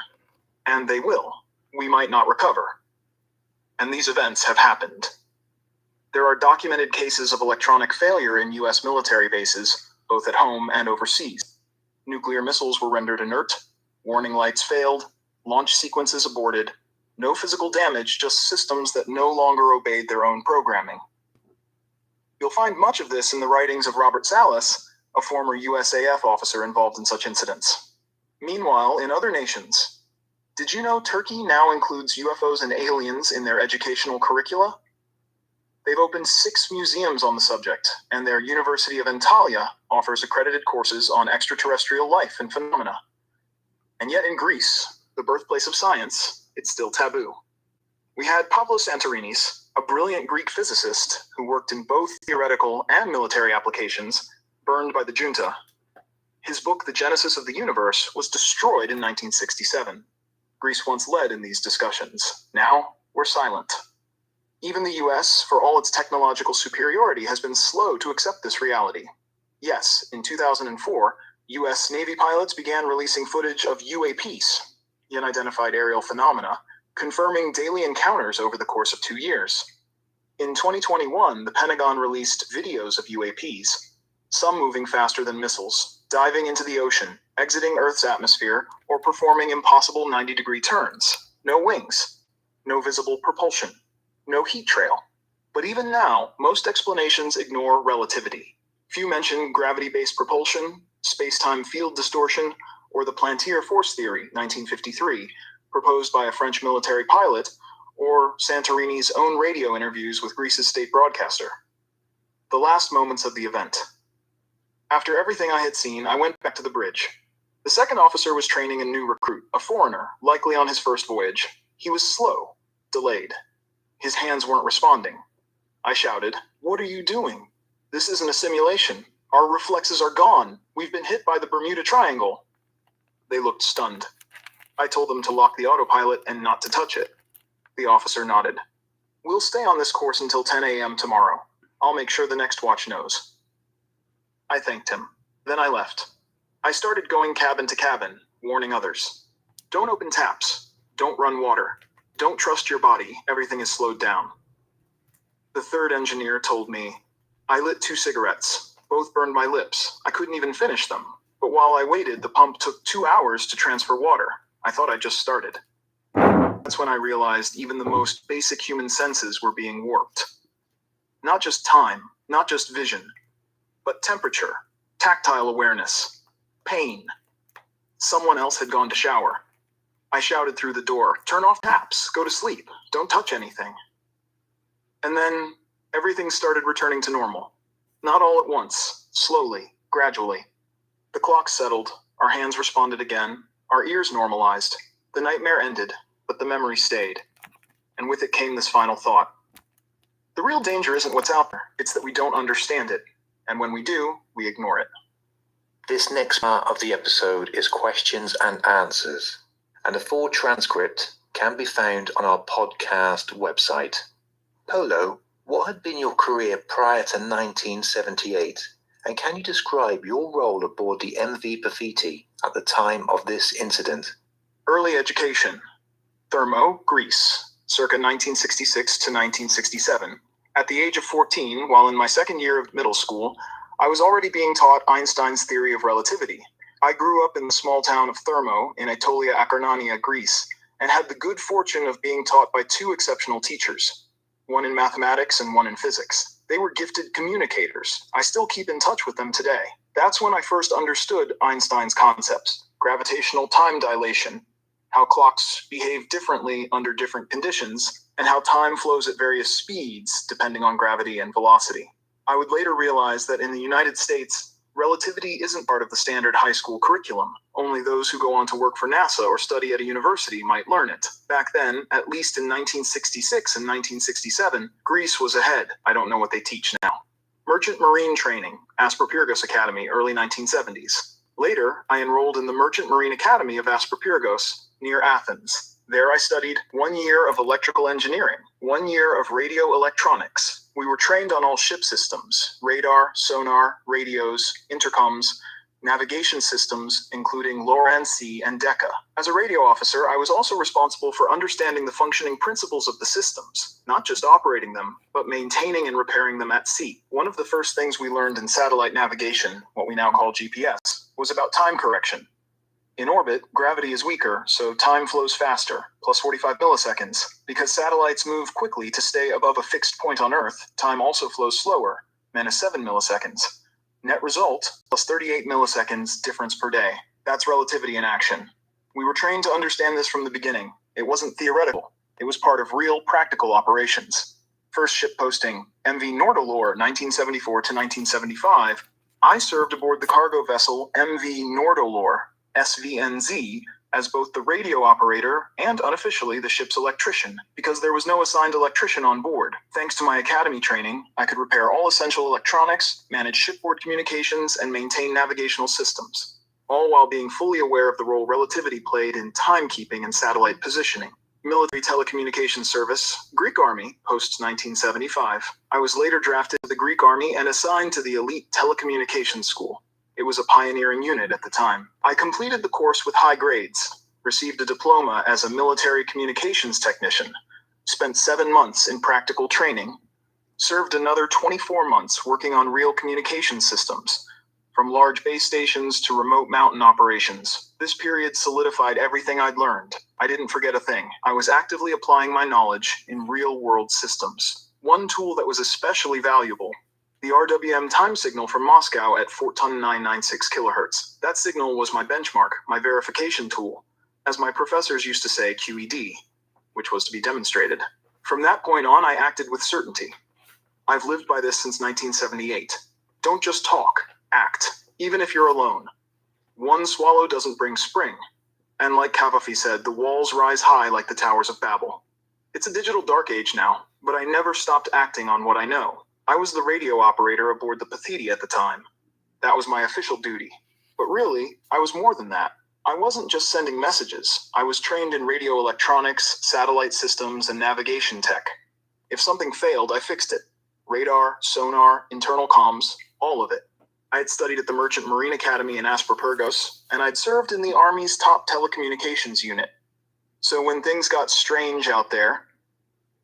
and they will, we might not recover. And these events have happened. There are documented cases of electronic failure in US military bases, both at home and overseas. Nuclear missiles were rendered inert, warning lights failed, launch sequences aborted, no physical damage, just systems that no longer obeyed their own programming. You'll find much of this in the writings of Robert Salas, a former USAF officer involved in such incidents. Meanwhile, in other nations, did you know Turkey now includes UFOs and aliens in their educational curricula? They've opened 6 museums on the subject, and their University of Antalya offers accredited courses on extraterrestrial life and phenomena. And yet in Greece, the birthplace of science, it's still taboo. We had Pavlos Santorinis, a brilliant Greek physicist who worked in both theoretical and military applications, burned by the junta. His book, The Genesis of the Universe, was destroyed in 1967. Greece once led in these discussions. Now, we're silent. Even the US, for all its technological superiority, has been slow to accept this reality. Yes, in 2004, US Navy pilots began releasing footage of UAPs, unidentified aerial phenomena, confirming daily encounters over the course of 2 years. In 2021, the Pentagon released videos of UAPs, some moving faster than missiles, diving into the ocean, exiting Earth's atmosphere, or performing impossible 90-degree turns. No wings, no visible propulsion, no heat trail. But even now, most explanations ignore relativity. Few mention gravity-based propulsion, space-time field distortion, or the Plantier force theory, 1953, proposed by a French military pilot, or Santorini's own radio interviews with Greece's state broadcaster. The last moments of the event. After everything I had seen, I went back to the bridge. The second officer was training a new recruit, a foreigner, likely on his first voyage. He was slow, delayed. His hands weren't responding. I shouted, "What are you doing? This isn't a simulation. Our reflexes are gone. We've been hit by the Bermuda Triangle." They looked stunned. I told them to lock the autopilot and not to touch it. The officer nodded. "We'll stay on this course until 10 a.m. tomorrow. I'll make sure the next watch knows." I thanked him. Then I left. I started going cabin to cabin, warning others. Don't open taps. Don't run water. Don't trust your body. Everything is slowed down. The third engineer told me, "I lit 2 cigarettes. Both burned my lips. I couldn't even finish them. But while I waited, the pump took 2 hours to transfer water. I thought I just started." That's when I realized even the most basic human senses were being warped. Not just time, not just vision, but temperature, tactile awareness, pain. Someone else had gone to shower. I shouted through the door, "Turn off taps, go to sleep, don't touch anything." And then everything started returning to normal. Not all at once, slowly, gradually. The clock settled, our hands responded again, our ears normalized. The nightmare ended, but the memory stayed. And with it came this final thought. The real danger isn't what's out there, it's that we don't understand it. And when we do, we ignore it. This next part of the episode is questions and answers, and a full transcript can be found on our podcast website. Polo, what had been your career prior to 1978, and can you describe your role aboard the MV Paphiti at the time of this incident? Early education. Thermo, Greece, circa 1966 to 1967. At the age of 14, while in my second year of middle school, I was already being taught Einstein's theory of relativity. I grew up in the small town of Thermo in Aetolia Acarnania, Greece, and had the good fortune of being taught by 2 exceptional teachers, one in mathematics and one in physics. They were gifted communicators. I still keep in touch with them today. That's when I first understood Einstein's concepts, gravitational time dilation, how clocks behave differently under different conditions, and how time flows at various speeds depending on gravity and velocity. I would later realize that in the United States, relativity isn't part of the standard high school curriculum. Only those who go on to work for NASA or study at a university might learn it. Back then, at least in 1966 and 1967, Greece was ahead. I don't know what they teach now. Merchant Marine training, Asperpyrgos Academy, early 1970s. Later, I enrolled in the Merchant Marine Academy of Asperpyrgos, near Athens. There I studied 1 year of electrical engineering, 1 year of radio electronics. We were trained on all ship systems, radar, sonar, radios, intercoms, navigation systems, including LORAN-C and DECA. As a radio officer, I was also responsible for understanding the functioning principles of the systems, not just operating them, but maintaining and repairing them at sea. One of the first things we learned in satellite navigation, what we now call GPS, was about time correction. In orbit, gravity is weaker, so time flows faster, plus 45 milliseconds. Because satellites move quickly to stay above a fixed point on Earth, time also flows slower, minus 7 milliseconds. Net result, plus 38 milliseconds difference per day. That's relativity in action. We were trained to understand this from the beginning. It wasn't theoretical. It was part of real, practical operations. First ship posting, MV Nordalore, 1974 to 1975. I served aboard the cargo vessel MV Nordalore, SVNZ, as both the radio operator and unofficially the ship's electrician, because there was no assigned electrician on board. Thanks to my academy training, I could repair all essential electronics, manage shipboard communications, and maintain navigational systems, all while being fully aware of the role relativity played in timekeeping and satellite positioning. Military Telecommunications Service, Greek Army, post 1975. I was later drafted to the Greek Army and assigned to the elite telecommunications school. It was a pioneering unit at the time. I completed the course with high grades, received a diploma as a military communications technician, spent 7 months in practical training, served another 24 months working on real communication systems, from large base stations to remote mountain operations. This period solidified everything I'd learned. I didn't forget a thing. I was actively applying my knowledge in real-world systems. One tool that was especially valuable: the RWM time signal from Moscow at 4,996 kilohertz. That signal was my benchmark, my verification tool. As my professors used to say, QED, which was to be demonstrated. From that point on, I acted with certainty. I've lived by this since 1978. Don't just talk, act, even if you're alone. One swallow doesn't bring spring. And like Cavafy said, the walls rise high like the towers of Babel. It's a digital dark age now, but I never stopped acting on what I know. I was the radio operator aboard the Pathiti at the time. That was my official duty. But really, I was more than that. I wasn't just sending messages. I was trained in radio electronics, satellite systems, and navigation tech. If something failed, I fixed it. Radar, sonar, internal comms, all of it. I had studied at the Merchant Marine Academy in Asperpurgos, and I'd served in the Army's top telecommunications unit. So when things got strange out there,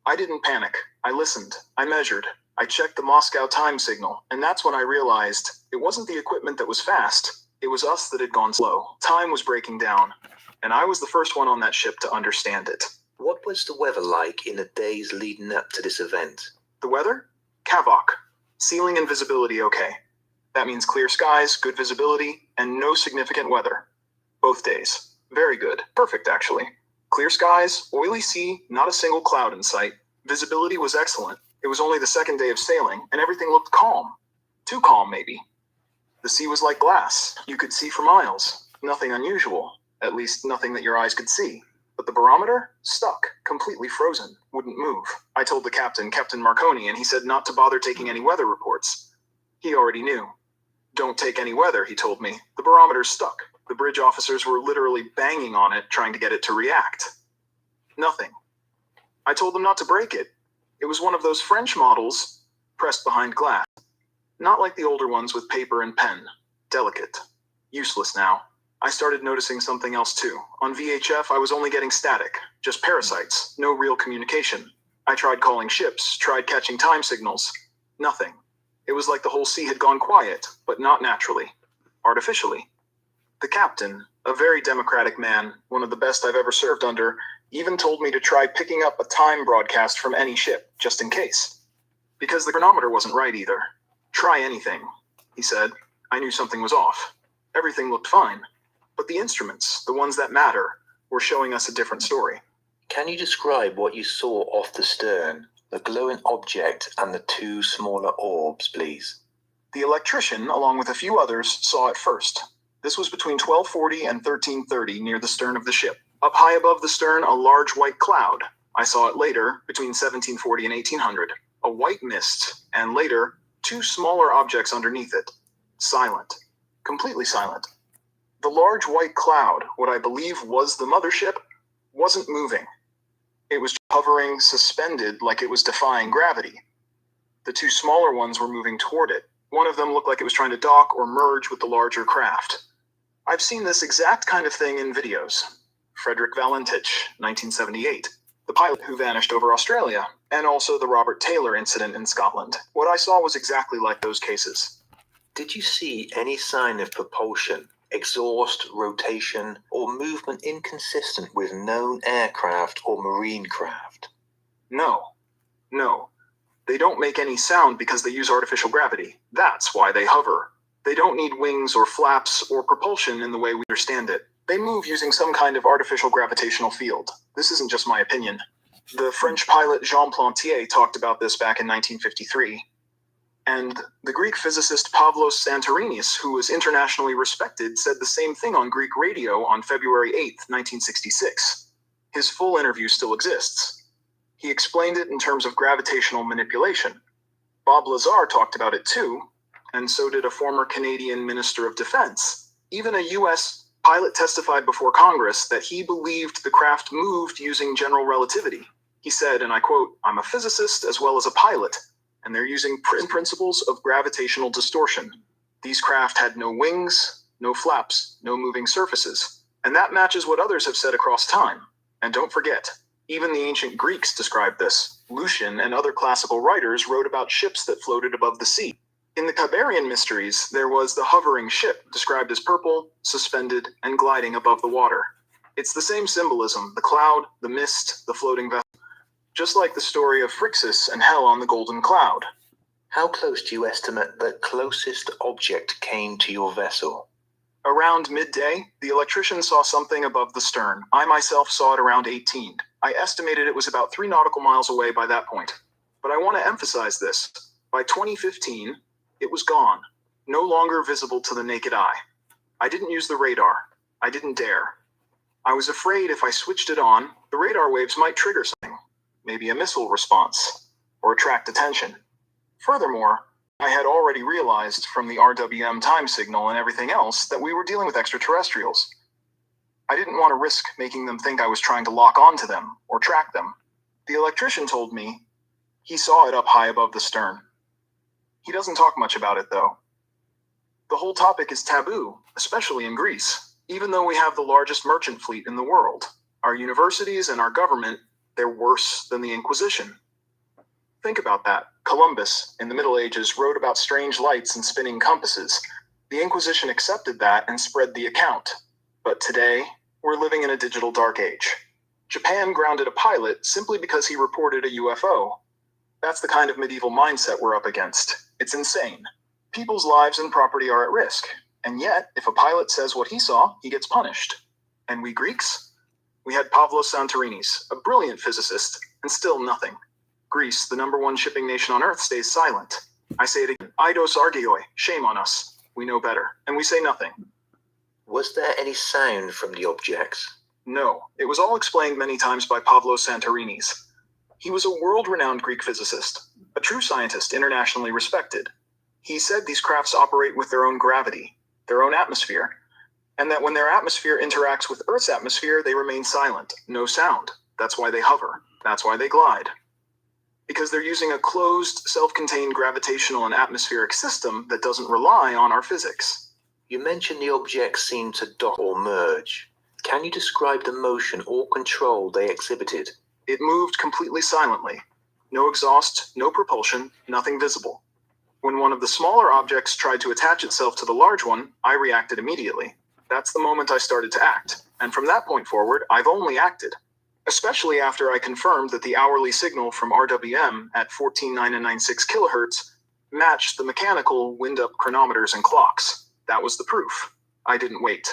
I didn't panic. I listened. I measured. I checked the Moscow time signal, and that's when I realized it wasn't the equipment that was fast. It was us that had gone slow. Time was breaking down, and I was the first one on that ship to understand it.
What was the weather like in the days leading up to this event?
The weather? Kavak. Ceiling and visibility okay. That means clear skies, good visibility, and no significant weather. Both days. Very good. Perfect, actually. Clear skies, oily sea, not a single cloud in sight. Visibility was excellent. It was only the second day of sailing, and everything looked calm. Too calm, maybe. The sea was like glass. You could see for miles. Nothing unusual. At least nothing that your eyes could see. But the barometer? Stuck. Completely frozen. Wouldn't move. I told the captain, Captain Marconi, and he said not to bother taking any weather reports. He already knew. Don't take any weather, he told me. The barometer's stuck. The bridge officers were literally banging on it, trying to get it to react. Nothing. I told them not to break it. It was one of those French models, pressed behind glass. Not like the older ones with paper and pen. Delicate. Useless now. I started noticing something else too. On VHF, I was only getting static. Just parasites. No real communication. I tried calling ships, tried catching time signals. Nothing. It was like the whole sea had gone quiet, but not naturally. Artificially. The captain, a very democratic man, one of the best I've ever served under, even told me to try picking up a time broadcast from any ship, just in case. Because the chronometer wasn't right either. Try anything, he said. I knew something was off. Everything looked fine. But the instruments, the ones that matter, were showing us a different story.
Can you describe what you saw off the stern, the glowing object and the two smaller orbs, please?
The electrician, along with a few others, saw it first. This was between 1240 and 1330 near the stern of the ship. Up high above the stern, a large white cloud. I saw it later, between 1740 and 1800. A white mist, and later, two smaller objects underneath it. Silent. Completely silent. The large white cloud, what I believe was the mothership, wasn't moving. It was hovering, suspended, like it was defying gravity. The two smaller ones were moving toward it. One of them looked like it was trying to dock or merge with the larger craft. I've seen this exact kind of thing in videos. Frederick Valentich, 1978. The pilot who vanished over Australia, and also the Robert Taylor incident in Scotland. What I saw was exactly like those cases.
Did you see any sign of propulsion, exhaust, rotation, or movement inconsistent with known aircraft or marine craft?
No. They don't make any sound because they use artificial gravity. That's why they hover. They don't need wings or flaps or propulsion in the way we understand it. They move using some kind of artificial gravitational field. This isn't just my opinion. The French pilot Jean Plantier talked about this back in 1953. And the Greek physicist Pavlos Santourinis, who was internationally respected, said the same thing on Greek radio on February 8, 1966. His full interview still exists. He explained it in terms of gravitational manipulation. Bob Lazar talked about it too, and so did a former Canadian Minister of Defense. Even a U.S. pilot testified before Congress that he believed the craft moved using general relativity. He said, and I quote, "I'm a physicist as well as a pilot, and they're using principles of gravitational distortion. These craft had no wings, no flaps, no moving surfaces. And that matches what others have said across time. And don't forget, even the ancient Greeks described this. Lucian and other classical writers wrote about ships that floated above the sea. In the Kyberian mysteries, there was the hovering ship, described as purple, suspended, and gliding above the water. It's the same symbolism, the cloud, the mist, the floating vessel. Just like the story of Phrixus and Hell on the Golden Cloud.
How close do you estimate the closest object came to your vessel?
Around midday, the electrician saw something above the stern. I myself saw it around 18. I estimated it was about 3 nautical miles away by that point. But I want to emphasize this. By 2015, it was gone. No longer visible to the naked eye. I didn't use the radar. I didn't dare. I was afraid if I switched it on, the radar waves might trigger something. Maybe a missile response, or attract attention. Furthermore, I had already realized from the RWM time signal and everything else that we were dealing with extraterrestrials. I didn't want to risk making them think I was trying to lock onto them or track them. The electrician told me he saw it up high above the stern. He doesn't talk much about it though. The whole topic is taboo, especially in Greece, even though we have the largest merchant fleet in the world. Our universities and our government, they're worse than the Inquisition. Think about that. Columbus, in the Middle Ages, wrote about strange lights and spinning compasses. The Inquisition accepted that and spread the account. But today, we're living in a digital dark age. Japan grounded a pilot simply because he reported a UFO. That's the kind of medieval mindset we're up against. It's insane. People's lives and property are at risk. And yet, if a pilot says what he saw, he gets punished. And we Greeks? We had Pavlos Santourinis, a brilliant physicist, and still nothing. Greece, the #1 shipping nation on Earth, stays silent. I say it again. Eidos argioi, shame on us. We know better, and we say nothing.
Was there any sound from the objects?
No, it was all explained many times by Pavlos Santourinis. He was a world-renowned Greek physicist, a true scientist internationally respected. He said these crafts operate with their own gravity, their own atmosphere, and that when their atmosphere interacts with Earth's atmosphere, they remain silent, no sound. That's why they hover. That's why they glide. Because they're using a closed, self-contained gravitational and atmospheric system that doesn't rely on our physics.
You mentioned the objects seemed to dock or merge. Can you describe the motion or control they exhibited?
It moved completely silently. No exhaust, no propulsion, nothing visible. When one of the smaller objects tried to attach itself to the large one, I reacted immediately. That's the moment I started to act. And from that point forward, I've only acted. Especially after I confirmed that the hourly signal from RWM at 14.996 kilohertz matched the mechanical wind-up chronometers and clocks. That was the proof. I didn't wait.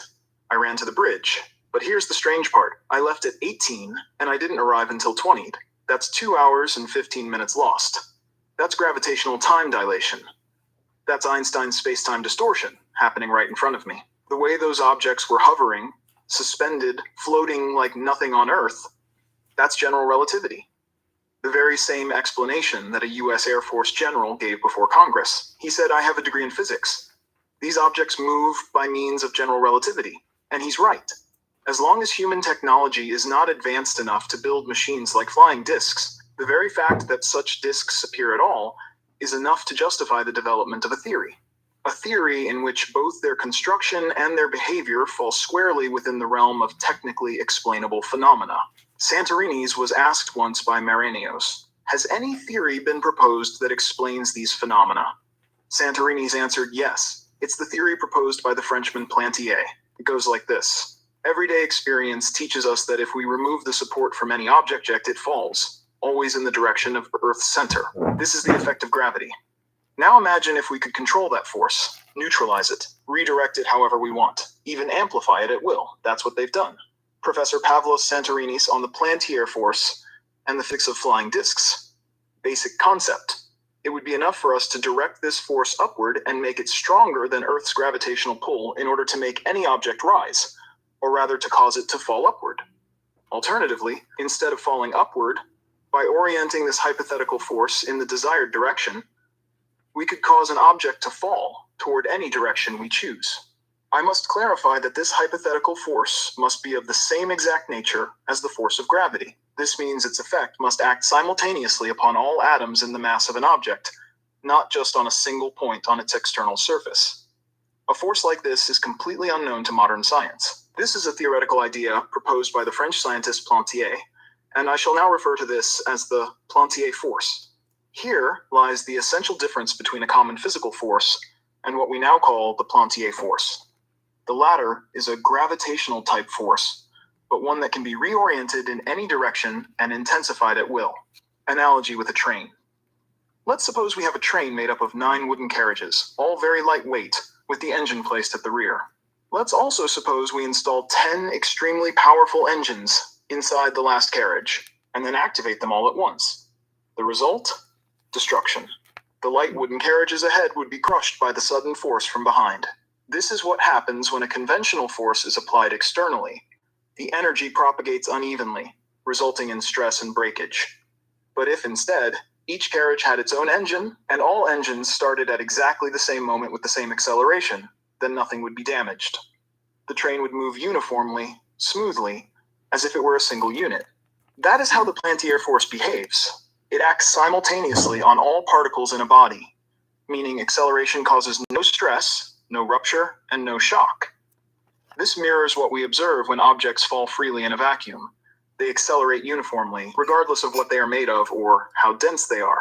I ran to the bridge. But here's the strange part. I left at 18, and I didn't arrive until 20. That's 2 hours and 15 minutes lost. That's gravitational time dilation. That's Einstein's space-time distortion happening right in front of me. The way those objects were hovering, suspended, floating like nothing on Earth, that's general relativity. The very same explanation that a U.S. Air Force general gave before Congress. He said, I have a degree in physics. These objects move by means of general relativity. And he's right. As long as human technology is not advanced enough to build machines like flying discs, the very fact that such discs appear at all is enough to justify the development of a theory. A theory in which both their construction and their behavior fall squarely within the realm of technically explainable phenomena. Santourinis was asked once by Marenios, has any theory been proposed that explains these phenomena? Santourinis answered yes. It's the theory proposed by the Frenchman Plantier. It goes like this. Everyday experience teaches us that if we remove the support from any object, it falls, always in the direction of Earth's center. This is the effect of gravity. Now imagine if we could control that force, neutralize it, redirect it however we want, even amplify it at will. That's what they've done. Professor Pavlos Santourinis on the Plantier force and the physics of flying discs. Basic concept.
It would be enough for us to direct this force upward and make it stronger than Earth's gravitational pull in order to make any object rise, or rather to cause it to fall upward. Alternatively, instead of falling upward, by orienting this hypothetical force in the desired direction, we could cause an object to fall toward any direction we choose. I must clarify that this hypothetical force must be of the same exact nature as the force of gravity. This means its effect must act simultaneously upon all atoms in the mass of an object, not just on a single point on its external surface. A force like this is completely unknown to modern science. This is a theoretical idea proposed by the French scientist Plantier, and I shall now refer to this as the Plantier force. Here lies the essential difference between a common physical force and what we now call the Plantier force. The latter is a gravitational type force, but one that can be reoriented in any direction and intensified at will. Analogy with a train. Let's suppose we have a train made up of 9 wooden carriages, all very lightweight, with the engine placed at the rear. Let's also suppose we install 10 extremely powerful engines inside the last carriage, and then activate them all at once. The result? Destruction. The light wooden carriages ahead would be crushed by the sudden force from behind. This is what happens when a conventional force is applied externally. The energy propagates unevenly, resulting in stress and breakage. But if instead, each carriage had its own engine, and all engines started at exactly the same moment with the same acceleration, then nothing would be damaged. The train would move uniformly, smoothly, as if it were a single unit. That is how the Plantier force behaves. It acts simultaneously on all particles in a body, meaning acceleration causes no stress, no rupture, and no shock. This mirrors what we observe when objects fall freely in a vacuum. They accelerate uniformly, regardless of what they are made of or how dense they are.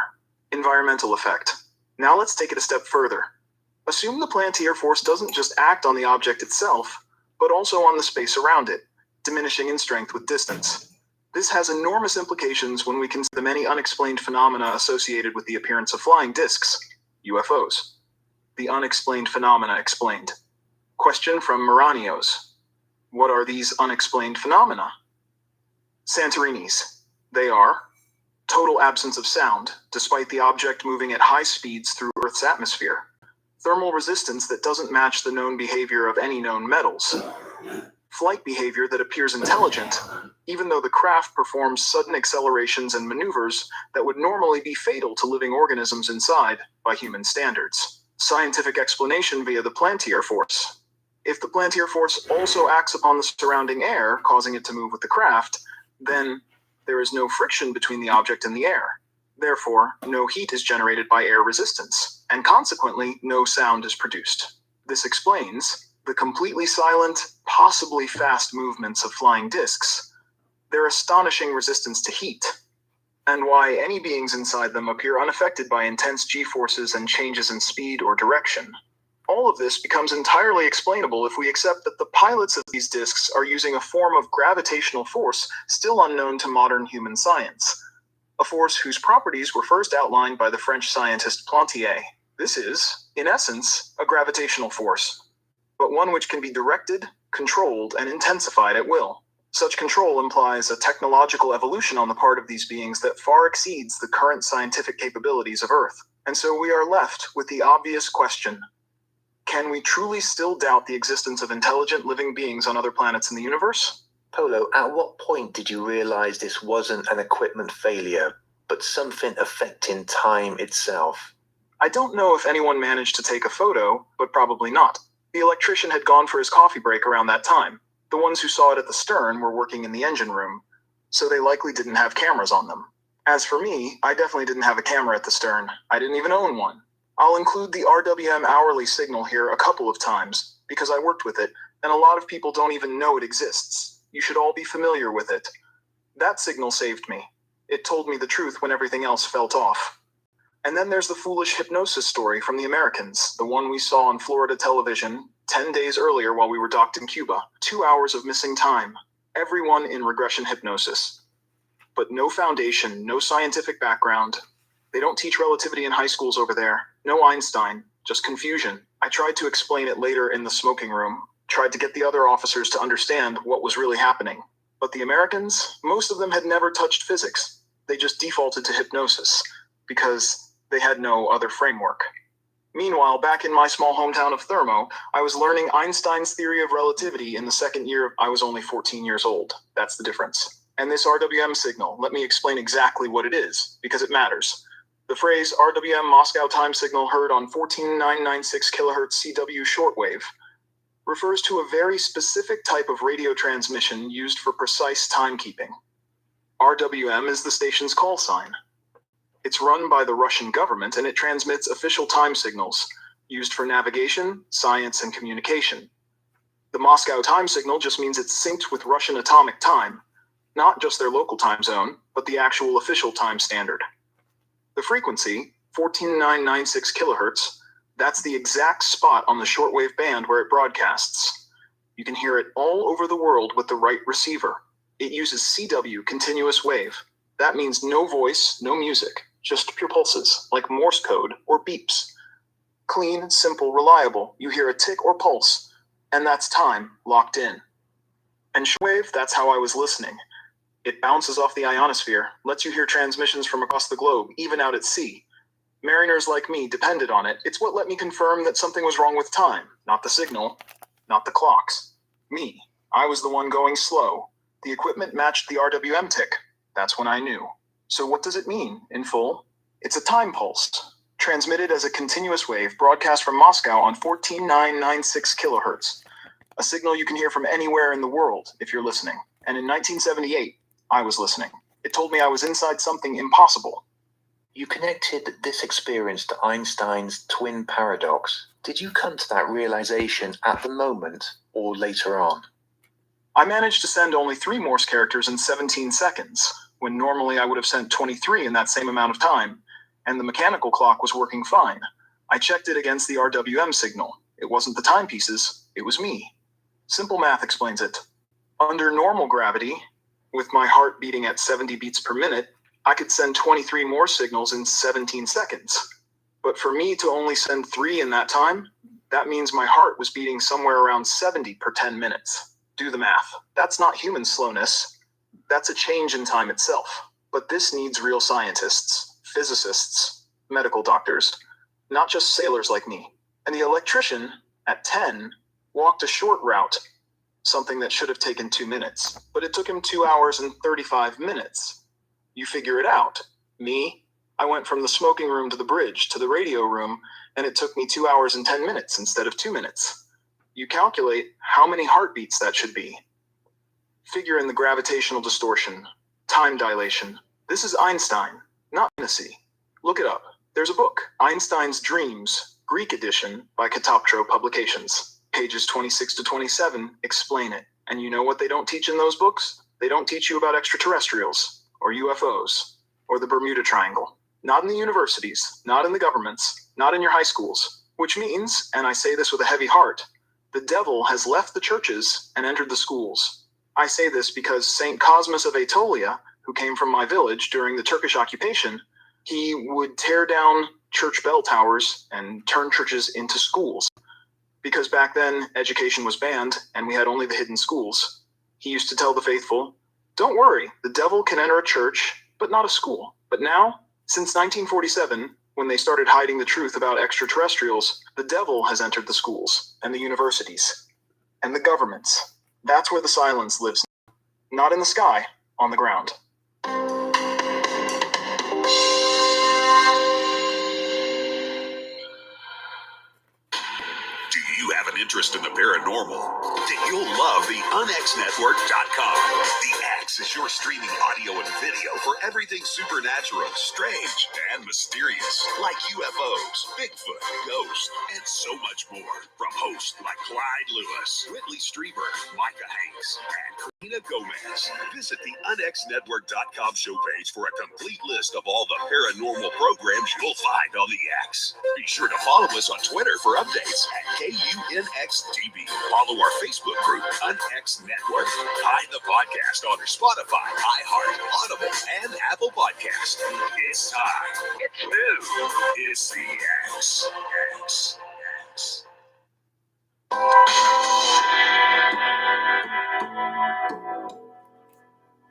Environmental effect. Now let's take it a step further. Assume the Plantier force doesn't just act on the object itself, but also on the space around it, diminishing in strength with distance. This has enormous implications when we consider the many unexplained phenomena associated with the appearance of flying discs, UFOs. The unexplained phenomena explained. Question from Moranios. What are these unexplained phenomena? Santorini's. They are total absence of sound, despite the object moving at high speeds through Earth's atmosphere. Thermal resistance that doesn't match the known behavior of any known metals. Flight behavior that appears intelligent, even though the craft performs sudden accelerations and maneuvers that would normally be fatal to living organisms inside by human standards. Scientific explanation via the Plantier force. If the Plantier force also acts upon the surrounding air, causing it to move with the craft, then there is no friction between the object and the air. Therefore, no heat is generated by air resistance, and consequently, no sound is produced. This explains the completely silent, possibly fast movements of flying discs, their astonishing resistance to heat, and why any beings inside them appear unaffected by intense g-forces and changes in speed or direction. All of this becomes entirely explainable if we accept that the pilots of these disks are using a form of gravitational force still unknown to modern human science, a force whose properties were first outlined by the French scientist Plantier. This is, in essence, a gravitational force, but one which can be directed, controlled, and intensified at will. Such control implies a technological evolution on the part of these beings that far exceeds the current scientific capabilities of Earth. And so we are left with the obvious question: can we truly still doubt the existence of intelligent living beings on other planets in the universe?
Polo, at what point did you realize this wasn't an equipment failure, but something affecting time itself?
I don't know if anyone managed to take a photo, but probably not. The electrician had gone for his coffee break around that time. The ones who saw it at the stern were working in the engine room, so they likely didn't have cameras on them. As for me, I definitely didn't have a camera at the stern. I didn't even own one. I'll include the RWM hourly signal here a couple of times, because I worked with it, and a lot of people don't even know it exists. You should all be familiar with it. That signal saved me. It told me the truth when everything else felt off. And then there's the foolish hypnosis story from the Americans, the one we saw on Florida television 10 days earlier while we were docked in Cuba. 2 hours of missing time. Everyone in regression hypnosis. But no foundation, no scientific background. They don't teach relativity in high schools over there. No Einstein, just confusion. I tried to explain it later in the smoking room, tried to get the other officers to understand what was really happening. But the Americans, most of them had never touched physics. They just defaulted to hypnosis, because They had no other framework. Meanwhile, back in my small hometown of Thermo, I was learning Einstein's theory of relativity in the second year. I was only 14 years old. That's the difference. And this RWM signal, let me explain exactly what it is, because it matters. The phrase RWM Moscow time signal heard on 14996 kHz CW shortwave refers to a very specific type of radio transmission used for precise timekeeping. RWM is the station's call sign. It's run by the Russian government and it transmits official time signals used for navigation, science, and communication. The Moscow time signal just means it's synced with Russian atomic time, not just their local time zone, but the actual official time standard. The frequency, 14996 kHz, that's the exact spot on the shortwave band where it broadcasts. You can hear it all over the world with the right receiver. It uses CW continuous wave. That means no voice, no music, just pure pulses, like Morse code or beeps. Clean, simple, reliable. You hear a tick or pulse, and that's time locked in. And shortwave, that's how I was listening. It bounces off the ionosphere, lets you hear transmissions from across the globe, even out at sea. Mariners like me depended on it. It's what let me confirm that something was wrong with time. Not the signal, not the clocks. Me. I was the one going slow. The equipment matched the RWM tick. That's when I knew. So what does it mean, in full? It's a time pulse, transmitted as a continuous wave broadcast from Moscow on 14996 kHz. A signal you can hear from anywhere in the world if you're listening. And in 1978, I was listening. It told me I was inside something impossible.
You connected this experience to Einstein's twin paradox. Did you come to that realization at the moment or later on?
I managed to send only 3 Morse characters in 17 seconds, when normally I would have sent 23 in that same amount of time, and the mechanical clock was working fine. I checked it against the RWM signal. It wasn't the timepieces, it was me. Simple math explains it. Under normal gravity, with my heart beating at 70 beats per minute, I could send 23 more signals in 17 seconds. But for me to only send 3 in that time, that means my heart was beating somewhere around 70 per 10 minutes. Do the math. That's not human slowness. That's a change in time itself. But this needs real scientists, physicists, medical doctors, not just sailors like me. And the electrician, at 10, walked a short route, something that should have taken 2 minutes. But it took him 2 hours and 35 minutes. You figure it out. Me, I went from the smoking room to the bridge to the radio room, and it took me 2 hours and 10 minutes instead of 2 minutes. You calculate how many heartbeats that should be. Figure in the gravitational distortion, time dilation. This is Einstein, not fantasy. Look it up. There's a book, Einstein's Dreams, Greek edition by Katoptro Publications. Pages 26 to 27 explain it. And you know what they don't teach in those books? They don't teach you about extraterrestrials, or UFOs, or the Bermuda Triangle. Not in the universities, not in the governments, not in your high schools. Which means, and I say this with a heavy heart, the devil has left the churches and entered the schools. I say this because St. Cosmas of Aetolia, who came from my village during the Turkish occupation, he would tear down church bell towers and turn churches into schools. Because back then, education was banned, and we had only the hidden schools. He used to tell the faithful, don't worry, the devil can enter a church, but not a school. But now, since 1947, when they started hiding the truth about extraterrestrials, the devil has entered the schools, and the universities, and the governments. That's where the silence lives. Not in the sky, on the ground.
Do you have an interest in the paranormal? Then you'll love the unxnetwork.com. The X is your streaming audio and video for everything supernatural, strange, and mysterious, like UFOs, Bigfoot, ghosts, and so much more. From hosts like Clyde Lewis, Whitley Strieber, Micah Hanks, and Karina Gomez. Visit the unxnetwork.com show page for a complete list of all the paranormal programs you'll find on the X. Be sure to follow us on Twitter for updates at KUNXTV. Follow our Facebook group, UNX Network. Find the podcast on Spotify, iHeart, Audible, and Apple Podcast. It's time. It's new. It's the X. X. X.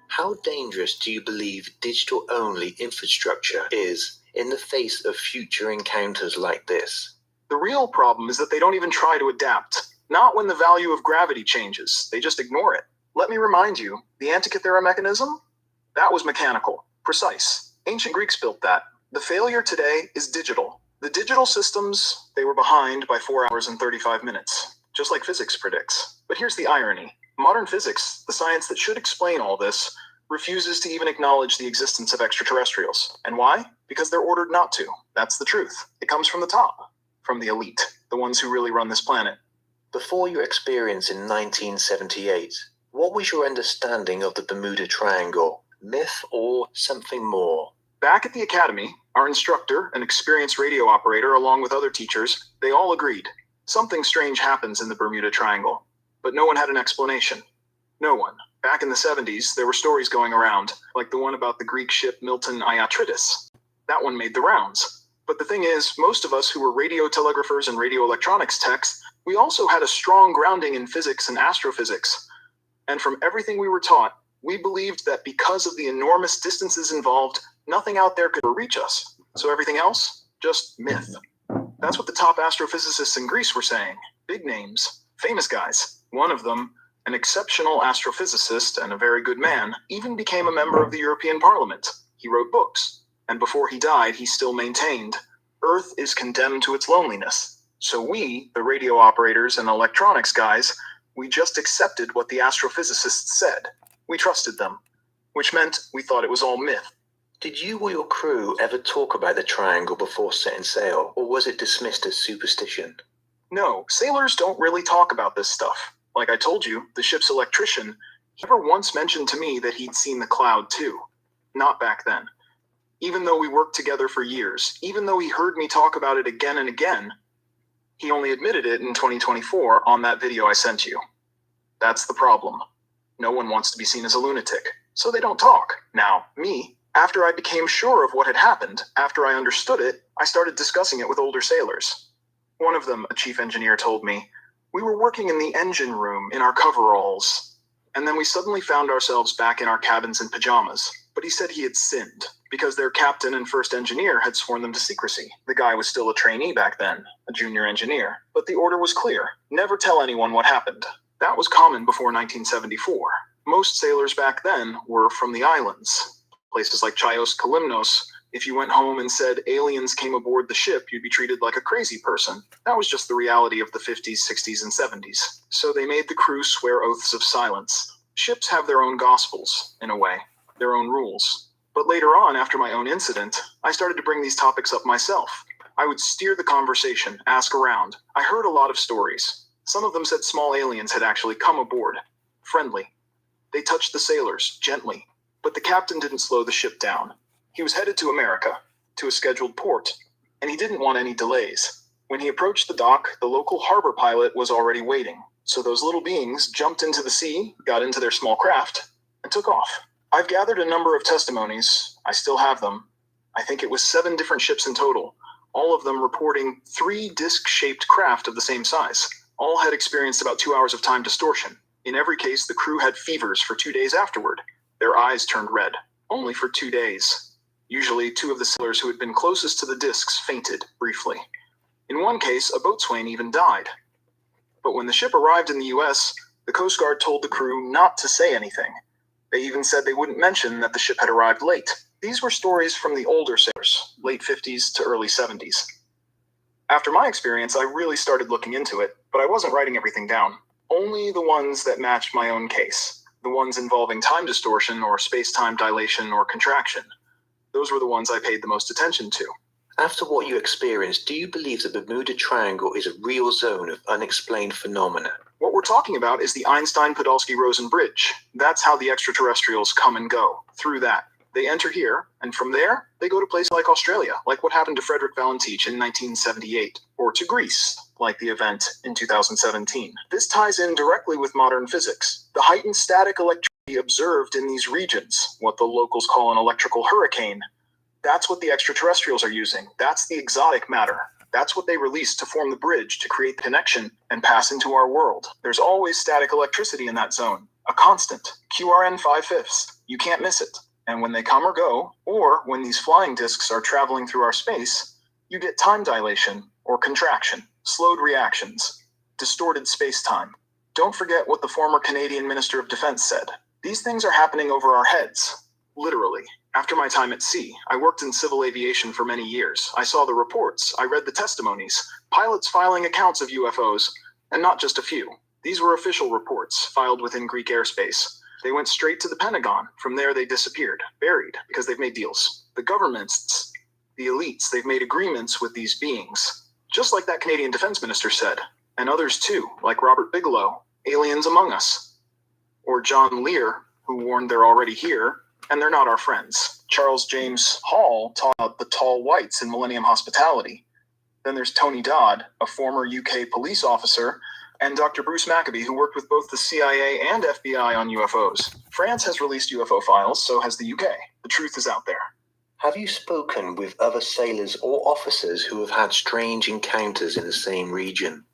How dangerous do you believe digital-only infrastructure is in the face of future encounters like this?
The real problem is that they don't even try to adapt. Not when the value of gravity changes. They just ignore it. Let me remind you, the Antikythera mechanism? That was mechanical, precise. Ancient Greeks built that. The failure today is digital. The digital systems, they were behind by 4 hours and 35 minutes, just like physics predicts. But here's the irony. Modern physics, the science that should explain all this, refuses to even acknowledge the existence of extraterrestrials. And why? Because they're ordered not to. That's the truth. It comes from the top, from the elite, the ones who really run this planet.
Before your experience in 1978, what was your understanding of the Bermuda Triangle? Myth or something more?
Back at the academy, our instructor, an experienced radio operator, along with other teachers, they all agreed. Something strange happens in the Bermuda Triangle. But no one had an explanation. No one. Back in the 70s, there were stories going around, like the one about the Greek ship Milton Iatritis. That one made the rounds. But the thing is, most of us who were radio telegraphers and radio electronics techs, we also had a strong grounding in physics and astrophysics. And from everything we were taught, we believed that because of the enormous distances involved, nothing out there could reach us. So everything else? Just myth. That's what the top astrophysicists in Greece were saying. Big names. Famous guys. One of them, an exceptional astrophysicist and a very good man, even became a member of the European Parliament. He wrote books. And before he died, he still maintained, Earth is condemned to its loneliness. So we, the radio operators and electronics guys, we just accepted what the astrophysicists said. We trusted them, which meant we thought it was all myth.
Did you or your crew ever talk about the triangle before setting sail, or was it dismissed as superstition?
No, sailors don't really talk about this stuff. Like I told you, the ship's electrician never once mentioned to me that he'd seen the cloud too. Not back then. Even though we worked together for years, even though he heard me talk about it again and again, he only admitted it in 2024 on that video I sent you. That's the problem. No one wants to be seen as a lunatic, so they don't talk. Now, me, after I became sure of what had happened, after I understood it, I started discussing it with older sailors. One of them, a chief engineer, told me, we were working in the engine room in our coveralls, and then we suddenly found ourselves back in our cabins in pajamas. But he said he had sinned, because their captain and first engineer had sworn them to secrecy. The guy was still a trainee back then, a junior engineer. But the order was clear. Never tell anyone what happened. That was common before 1974. Most sailors back then were from the islands. Places like Chios, Kalymnos. If you went home and said aliens came aboard the ship, you'd be treated like a crazy person. That was just the reality of the 50s, 60s, and 70s. So they made the crew swear oaths of silence. Ships have their own gospels, in a way. Their own rules. But later on, after my own incident, I started to bring these topics up myself. I would steer the conversation, ask around. I heard a lot of stories. Some of them said small aliens had actually come aboard. Friendly. They touched the sailors, gently. But the captain didn't slow the ship down. He was headed to America, to a scheduled port, and he didn't want any delays. When he approached the dock, the local harbor pilot was already waiting. So those little beings jumped into the sea, got into their small craft, and took off. I've gathered a number of testimonies. I still have them. I think it was 7 different ships in total, all of them reporting 3 disc-shaped craft of the same size. All had experienced about 2 hours of time distortion. In every case, the crew had fevers for 2 days afterward. Their eyes turned red, only for 2 days. Usually, 2 of the sailors who had been closest to the discs fainted briefly. In one case, a boatswain even died. But when the ship arrived in the US, the Coast Guard told the crew not to say anything. They even said they wouldn't mention that the ship had arrived late. These were stories from the older sailors, late 50s to early 70s. After my experience, I really started looking into it, but I wasn't writing everything down. Only the ones that matched my own case. The ones involving time distortion or space-time dilation or contraction. Those were the ones I paid the most attention to.
After what you experienced, do you believe the Bermuda Triangle is a real zone of unexplained phenomena?
What we're talking about is the Einstein-Podolsky-Rosen Bridge. That's how the extraterrestrials come and go, through that. They enter here, and from there, they go to places like Australia, like what happened to Frederick Valentich in 1978, or to Greece, like the event in 2017. This ties in directly with modern physics. The heightened static electricity observed in these regions, what the locals call an electrical hurricane, that's what the extraterrestrials are using. That's the exotic matter. That's what they release to form the bridge, to create connection and pass into our world. There's always static electricity in that zone, a constant, QRN 5/5. You can't miss it. And when they come or go, or when these flying disks are traveling through our space, you get time dilation or contraction, slowed reactions, distorted space-time. Don't forget what the former Canadian Minister of Defense said. These things are happening over our heads, literally. After my time at sea, I worked in civil aviation for many years. I saw the reports, I read the testimonies, pilots filing accounts of UFOs, and not just a few. These were official reports, filed within Greek airspace. They went straight to the Pentagon. From there, they disappeared, buried, because they've made deals. The governments, the elites, they've made agreements with these beings. Just like that Canadian defense minister said. And others too, like Robert Bigelow, Aliens Among Us. Or John Lear, who warned they're already here, and they're not our friends. Charles James Hall taught the tall whites in Millennium Hospitality. Then there's Tony Dodd, a former UK police officer, and Dr. Bruce Maccabee, who worked with both the CIA and FBI on UFOs. France has released UFO files, so has the UK. The truth is out there.
Have you spoken with other sailors or officers who have had strange encounters in the same region?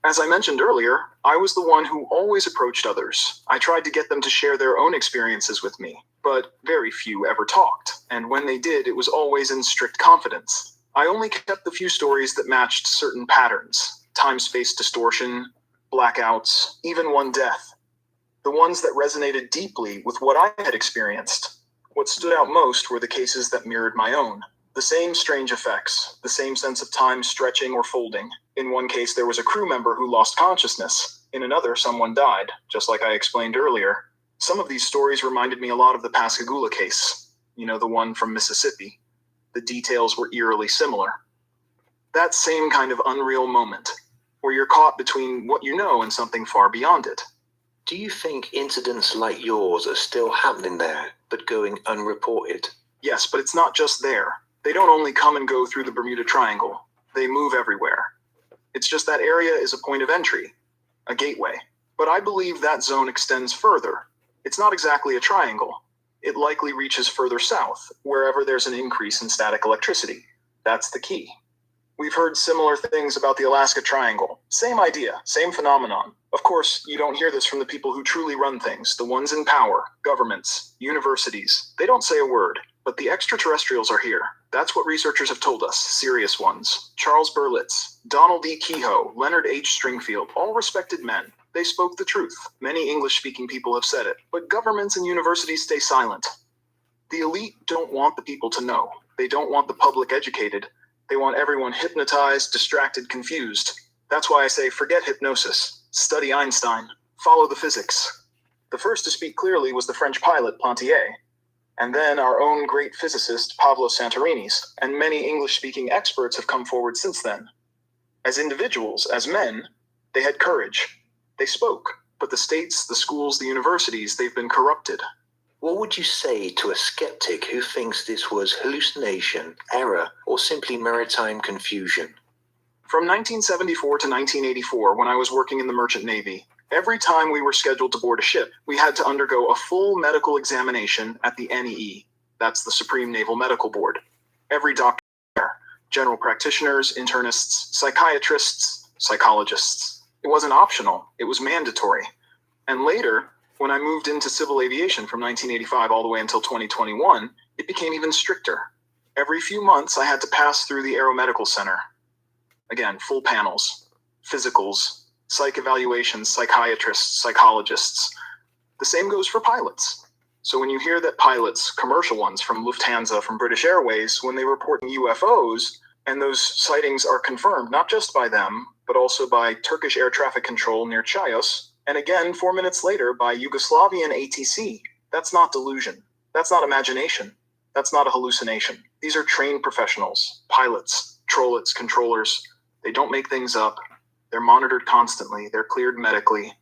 As I mentioned earlier, I was the one who always approached others. I tried to get them to share their own experiences with me, but very few ever talked, and when they did, it was always in strict confidence. I only kept the few stories that matched certain patterns: time-space distortion, blackouts, even one death. The ones that resonated deeply with what I had experienced. What stood out most were the cases that mirrored my own. The same strange effects, the same sense of time stretching or folding. In one case, there was a crew member who lost consciousness. In another, someone died, just like I explained earlier. Some of these stories reminded me a lot of the Pascagoula case. You know, the one from Mississippi. The details were eerily similar. That same kind of unreal moment, where you're caught between what you know and something far beyond it.
Do you think incidents like yours are still happening there, but going unreported?
Yes, but it's not just there. They don't only come and go through the Bermuda Triangle. They move everywhere. It's just that area is a point of entry, a gateway. But I believe that zone extends further. It's not exactly a triangle. It likely reaches further south, wherever there's an increase in static electricity. That's the key. We've heard similar things about the Alaska Triangle. Same idea, same phenomenon. Of course, you don't hear this from the people who truly run things, the ones in power, governments, universities. They don't say a word, but the extraterrestrials are here. That's what researchers have told us, serious ones. Charles Berlitz, Donald E. Kehoe, Leonard H. Stringfield, all respected men. They spoke the truth. Many English-speaking people have said it, but governments and universities stay silent. The elite don't want the people to know. They don't want the public educated. They want everyone hypnotized, distracted, confused. That's why I say forget hypnosis. Study Einstein. Follow the physics. The first to speak clearly was the French pilot Plantier, and then our own great physicist Pablo Santorini's, and many English-speaking experts have come forward since then. As individuals, as men, they had courage. They spoke, but the states, the schools, the universities, they've been corrupted.
What would you say to a skeptic who thinks this was hallucination, error, or simply maritime confusion?
From 1974 to 1984, when I was working in the Merchant Navy, every time we were scheduled to board a ship, we had to undergo a full medical examination at the NEE. That's the Supreme Naval Medical Board. Every doctor there, general practitioners, internists, psychiatrists, psychologists. It wasn't optional, it was mandatory. And later, when I moved into civil aviation from 1985 all the way until 2021, it became even stricter. Every few months, I had to pass through the Aeromedical Center. Again, full panels, physicals, psych evaluations, psychiatrists, psychologists. The same goes for pilots. So when you hear that pilots, commercial ones from Lufthansa, from British Airways, when they report UFOs, and those sightings are confirmed not just by them, but also by Turkish air traffic control near Chios, and again 4 minutes later by Yugoslavian ATC, that's not delusion. That's not imagination. That's not a hallucination. These are trained professionals, pilots, trollets, controllers. They don't make things up. They're monitored constantly. They're cleared medically.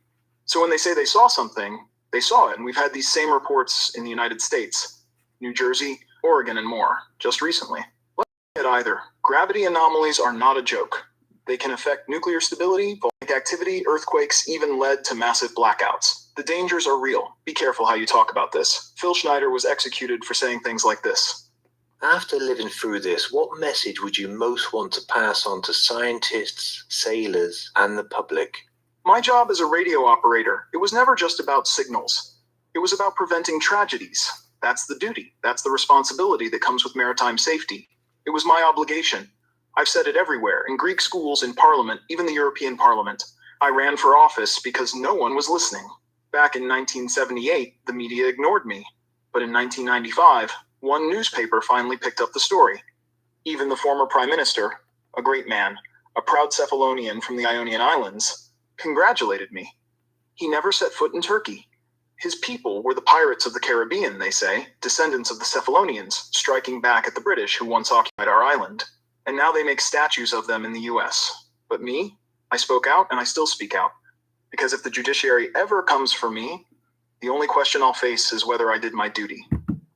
So when they say they saw something, they saw it. And we've had these same reports in the United States, New Jersey, Oregon, and more, just recently. Let's look at either. Gravity anomalies are not a joke. They can affect nuclear stability, volcanic activity, earthquakes, even led to massive blackouts. The dangers are real. Be careful how you talk about this. Phil Schneider was executed for saying things like this.
After living through this, what message would you most want to pass on to scientists, sailors, and the public?
My job as a radio operator, it was never just about signals. It was about preventing tragedies. That's the duty. That's the responsibility that comes with maritime safety. It was my obligation. I've said it everywhere, in Greek schools, in Parliament, even the European Parliament. I ran for office because no one was listening. Back in 1978, the media ignored me. But in 1995, one newspaper finally picked up the story. Even the former prime minister, a great man, a proud Cephalonian from the Ionian Islands, congratulated me. He never set foot in Turkey. His people were the pirates of the Caribbean, they say, descendants of the Cephalonians, striking back at the British who once occupied our island. And now they make statues of them in the US. But me? I spoke out and I still speak out. Because if the judiciary ever comes for me, the only question I'll face is whether I did my duty.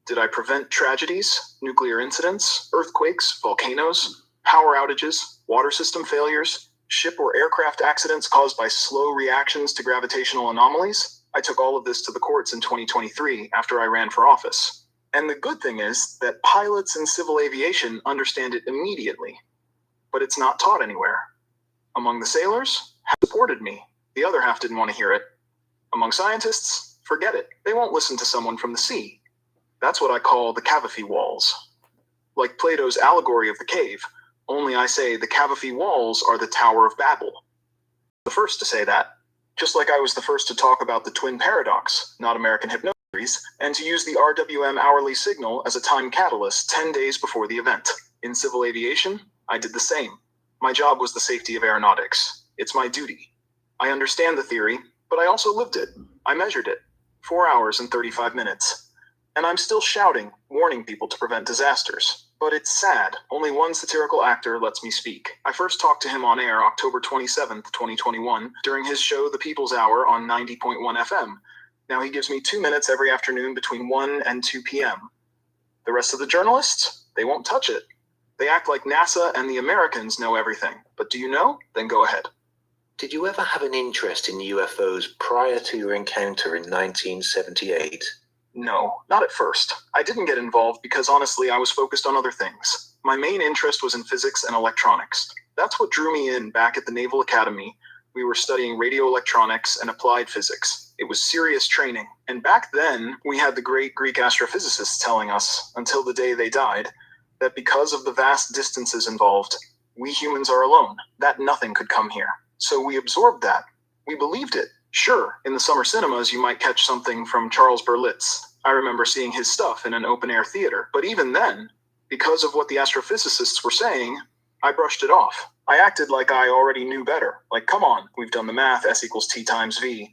Did I prevent tragedies, nuclear incidents, earthquakes, volcanoes, power outages, water system failures, ship or aircraft accidents caused by slow reactions to gravitational anomalies? I took all of this to the courts in 2023 after I ran for office. And the good thing is that pilots in civil aviation understand it immediately. But it's not taught anywhere. Among the sailors, half supported me. The other half didn't want to hear it. Among scientists, forget it. They won't listen to someone from the sea. That's what I call the cavity walls. Like Plato's allegory of the cave, only I say the cavity walls are the Tower of Babel. The first to say that. Just like I was the first to talk about the twin paradox, not American hypnosis, and to use the RWM hourly signal as a time catalyst 10 days before the event. In civil aviation, I did the same. My job was the safety of aeronautics. It's my duty. I understand the theory, but I also lived it. I measured it. 4 hours and 35 minutes. And I'm still shouting, warning people to prevent disasters. But it's sad. Only one satirical actor lets me speak. I first talked to him on air October 27th, 2021, during his show The People's Hour on 90.1 FM. Now he gives me 2 minutes every afternoon between 1 and 2 p.m. The rest of the journalists, they won't touch it. They act like NASA and the Americans know everything. But do you know? Then go ahead.
Did you ever have an interest in UFOs prior to your encounter in 1978?
No, not at first. I didn't get involved because honestly I was focused on other things. My main interest was in physics and electronics. That's what drew me in back at the Naval Academy. We were studying radioelectronics and applied physics. It was serious training. And back then, we had the great Greek astrophysicists telling us, until the day they died, that because of the vast distances involved, we humans are alone, that nothing could come here. So we absorbed that. We believed it. Sure, in the summer cinemas you might catch something from Charles Berlitz. I remember seeing his stuff in an open-air theater. But even then, because of what the astrophysicists were saying, I brushed it off. I acted like I already knew better. Like, come on, we've done the math, S equals T times V.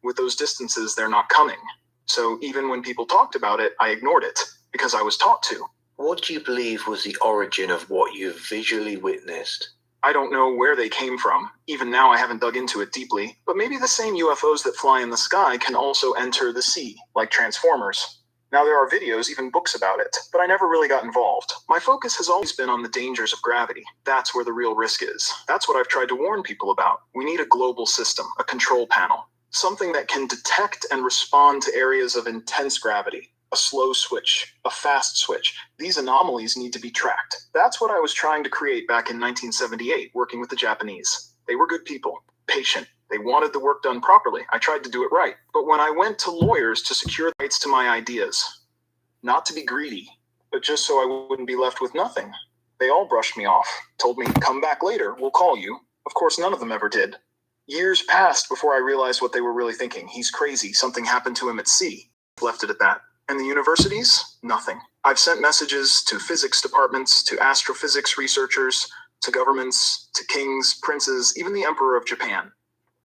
With those distances, they're not coming. So even when people talked about it, I ignored it, because I was taught to.
What do you believe was the origin of what you've visually witnessed?
I don't know where they came from. Even now I haven't dug into it deeply. But maybe the same UFOs that fly in the sky can also enter the sea, like Transformers. Now there are videos, even books about it, but I never really got involved. My focus has always been on the dangers of gravity. That's where the real risk is. That's what I've tried to warn people about. We need a global system, a control panel. Something that can detect and respond to areas of intense gravity. A slow switch, a fast switch. These anomalies need to be tracked. That's what I was trying to create back in 1978, working with the Japanese. They were good people, patient. They wanted the work done properly. I tried to do it right. But when I went to lawyers to secure the rights to my ideas, not to be greedy, but just so I wouldn't be left with nothing, they all brushed me off, told me, come back later, we'll call you. Of course, none of them ever did. Years passed before I realized what they were really thinking. He's crazy. Something happened to him at sea. Left it at that. And the universities? Nothing. I've sent messages to physics departments, to astrophysics researchers, to governments, to kings, princes, even the Emperor of Japan.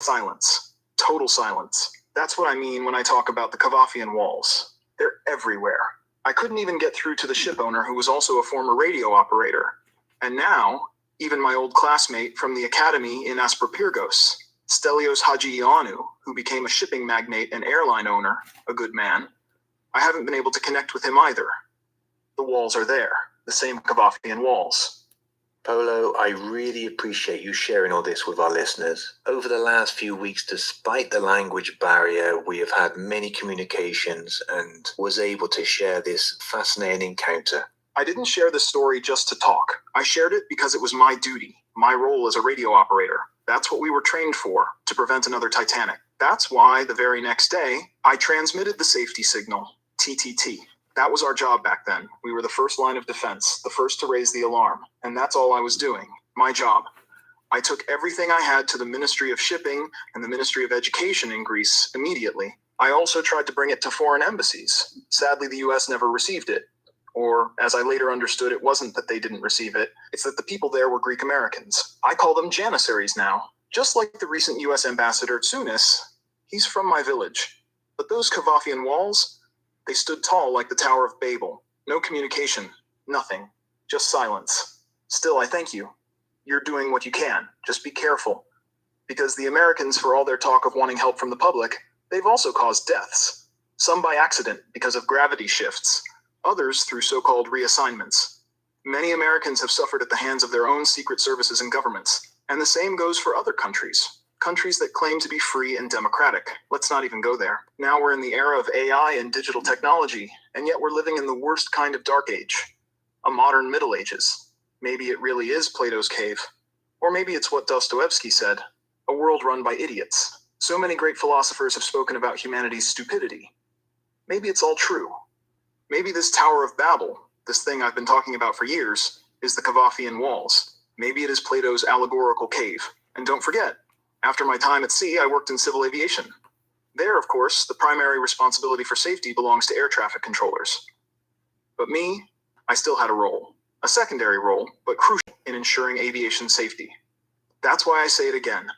Silence. Total silence. That's what I mean when I talk about the Cavafian walls. They're everywhere. I couldn't even get through to the ship owner who was also a former radio operator. And now, even my old classmate from the academy in Asperpyrgos, Stelios Hadjiioannou, who became a shipping magnate and airline owner, a good man, I haven't been able to connect with him either. The walls are there, the same Cavafian walls.
Polo, I really appreciate you sharing all this with our listeners. Over the last few weeks, despite the language barrier, we have had many communications and was able to share this fascinating encounter.
I didn't share this story just to talk. I shared it because it was my duty, my role as a radio operator. That's what we were trained for, to prevent another Titanic. That's why the very next day, I transmitted the safety signal, TTT. That was our job back then. We were the first line of defense, the first to raise the alarm, and that's all I was doing. My job. I took everything I had to the Ministry of Shipping and the Ministry of Education in Greece immediately. I also tried to bring it to foreign embassies. Sadly, the US never received it. Or, as I later understood, it wasn't that they didn't receive it, it's that the people there were Greek Americans. I call them Janissaries now. Just like the recent US ambassador Tsounis, he's from my village. But those Cavafian walls, they stood tall like the Tower of Babel. No communication, nothing, just silence. Still, I thank you. You're doing what you can. Just be careful. Because the Americans, for all their talk of wanting help from the public, they've also caused deaths. Some by accident because of gravity shifts, others through so-called reassignments. Many Americans have suffered at the hands of their own secret services and governments, and the same goes for other countries. Countries that claim to be free and democratic. Let's not even go there. Now we're in the era of AI and digital technology, and yet we're living in the worst kind of dark age. A modern Middle Ages. Maybe it really is Plato's cave. Or maybe it's what Dostoevsky said, a world run by idiots. So many great philosophers have spoken about humanity's stupidity. Maybe it's all true. Maybe this Tower of Babel, this thing I've been talking about for years, is the Cavafian walls. Maybe it is Plato's allegorical cave. And don't forget, after my time at sea, I worked in civil aviation. There, of course, the primary responsibility for safety belongs to air traffic controllers. But me, I still had a role. A secondary role, but crucial in ensuring aviation safety. That's why I say it again.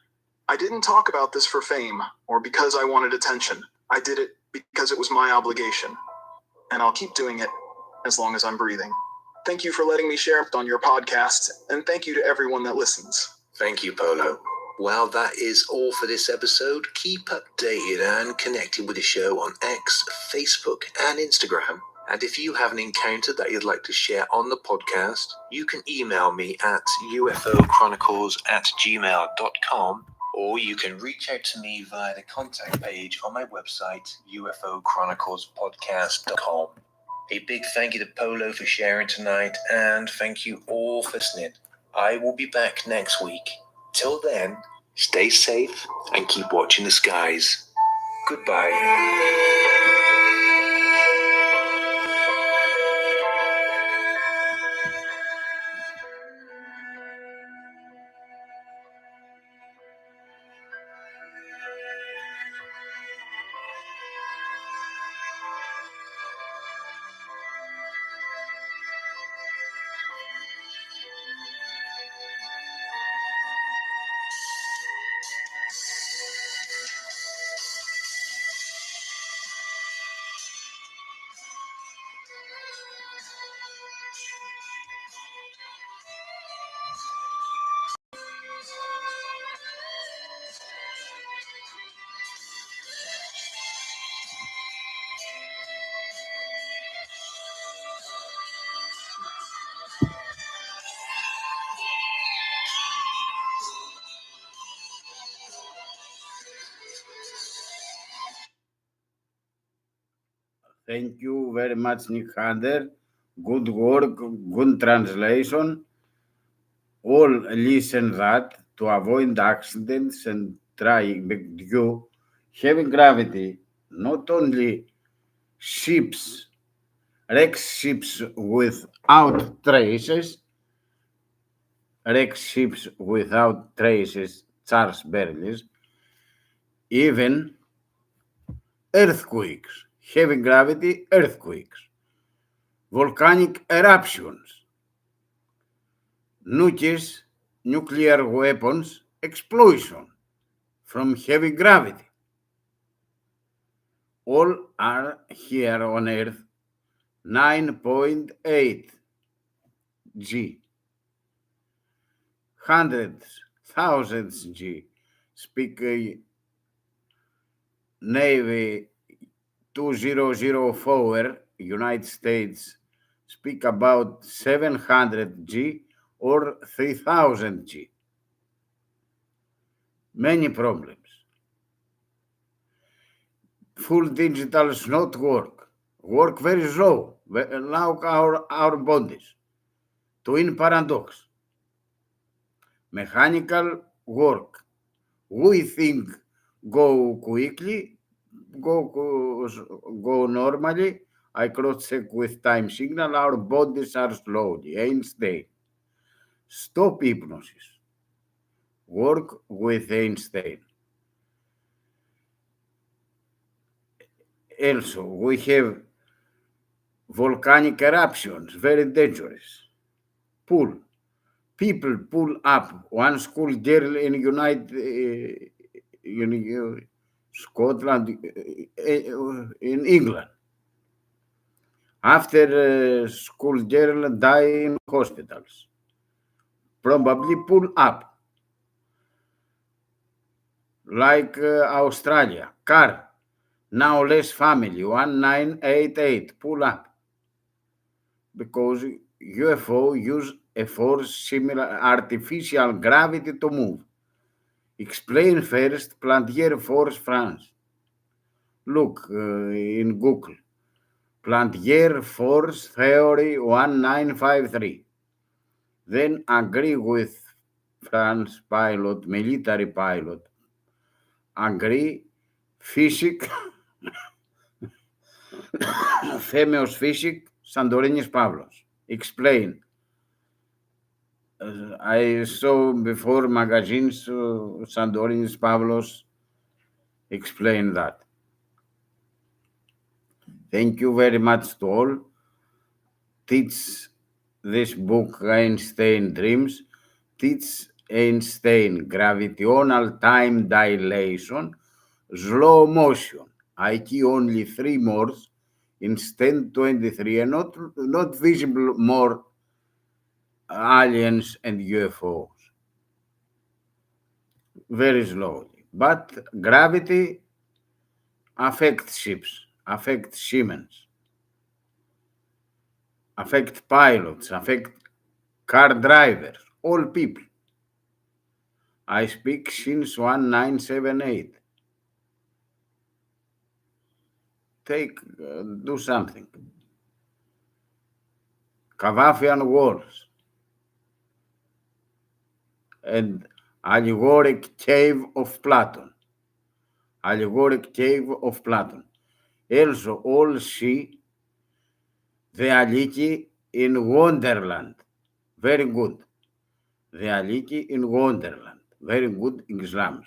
I didn't talk about this for fame, or because I wanted attention. I did it because it was my obligation. And I'll keep doing it as long as I'm breathing. Thank you for letting me share on your podcast, and thank you to everyone that listens.
Thank you, Polo. Well, that is all for this episode. Keep updated and connected with the show on X, Facebook, and Instagram. And if you have an encounter that you'd like to share on the podcast, you can email me at ufochronicles@gmail.com, or you can reach out to me via the contact page on my website, ufochroniclespodcast.com. A big thank you to Polo for sharing tonight, and thank you all for listening. I will be back next week. Till then, stay safe and keep watching the skies. Goodbye.
Thank you very much, Nick Hunter. Good work, good translation. All listen that to avoid accidents and try you having gravity, not only ships, wreck ships without traces, Charles Berlitz, even earthquakes, heavy gravity earthquakes, volcanic eruptions, nuclear weapons explosion from heavy gravity. All are here on Earth 9.8 G. Hundreds, thousands G. Speak Navy 2004, United States, speak about 700 G or 3000 G. Many problems. Full digital does not work very slow, like our bodies. Twin paradox. Mechanical work. We think go quickly, go normally, I cross-check with time signal. Our bodies are slowly. Einstein. Stop hypnosis. Work with Einstein. Also, we have volcanic eruptions, very dangerous. Pull. People pull up. One school girl in Scotland, in England. After school girl die in hospitals. Probably pull up. Like Australia. Car. Now less family. 1988. Pull up. Because UFO use a force similar artificial gravity to move. Explain first Plantier force France. Look in Google. Plantier force theory 1953. Then agree with France pilot, military pilot. Agree physics, Themios physics, Sandorinis Pavlos. Explain. I saw before magazines, Sandorinis Pavlos explain that. Thank you very much to all. Teach this book, Einstein Dreams. Teach Einstein gravitational time dilation, slow motion. I key only 3 more instead 23, and not visible more aliens and UFOs. Very slowly. But gravity affects ships, affects Siemens, affects pilots, affects car drivers, all people. I speak since 1978. Do something. Cavafian walls and allegoric cave of Platon. Allegoric cave of Platon. Also, all see the Aliki in Wonderland. Very good. The Aliki in Wonderland. Very good examples.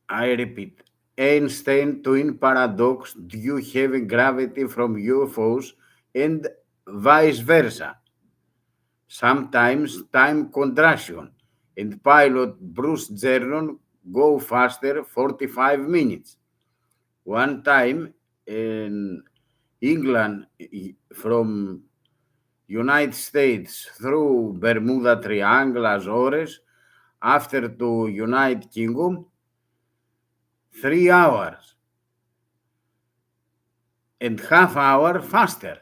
I repeat, Einstein twin paradox due heavy gravity from UFOs and vice versa. Sometimes time contraction and pilot Bruce Jernon go faster 45 minutes. One time in England from United States through Bermuda Triangle, Azores, after to United Kingdom, 3 hours and half hour faster.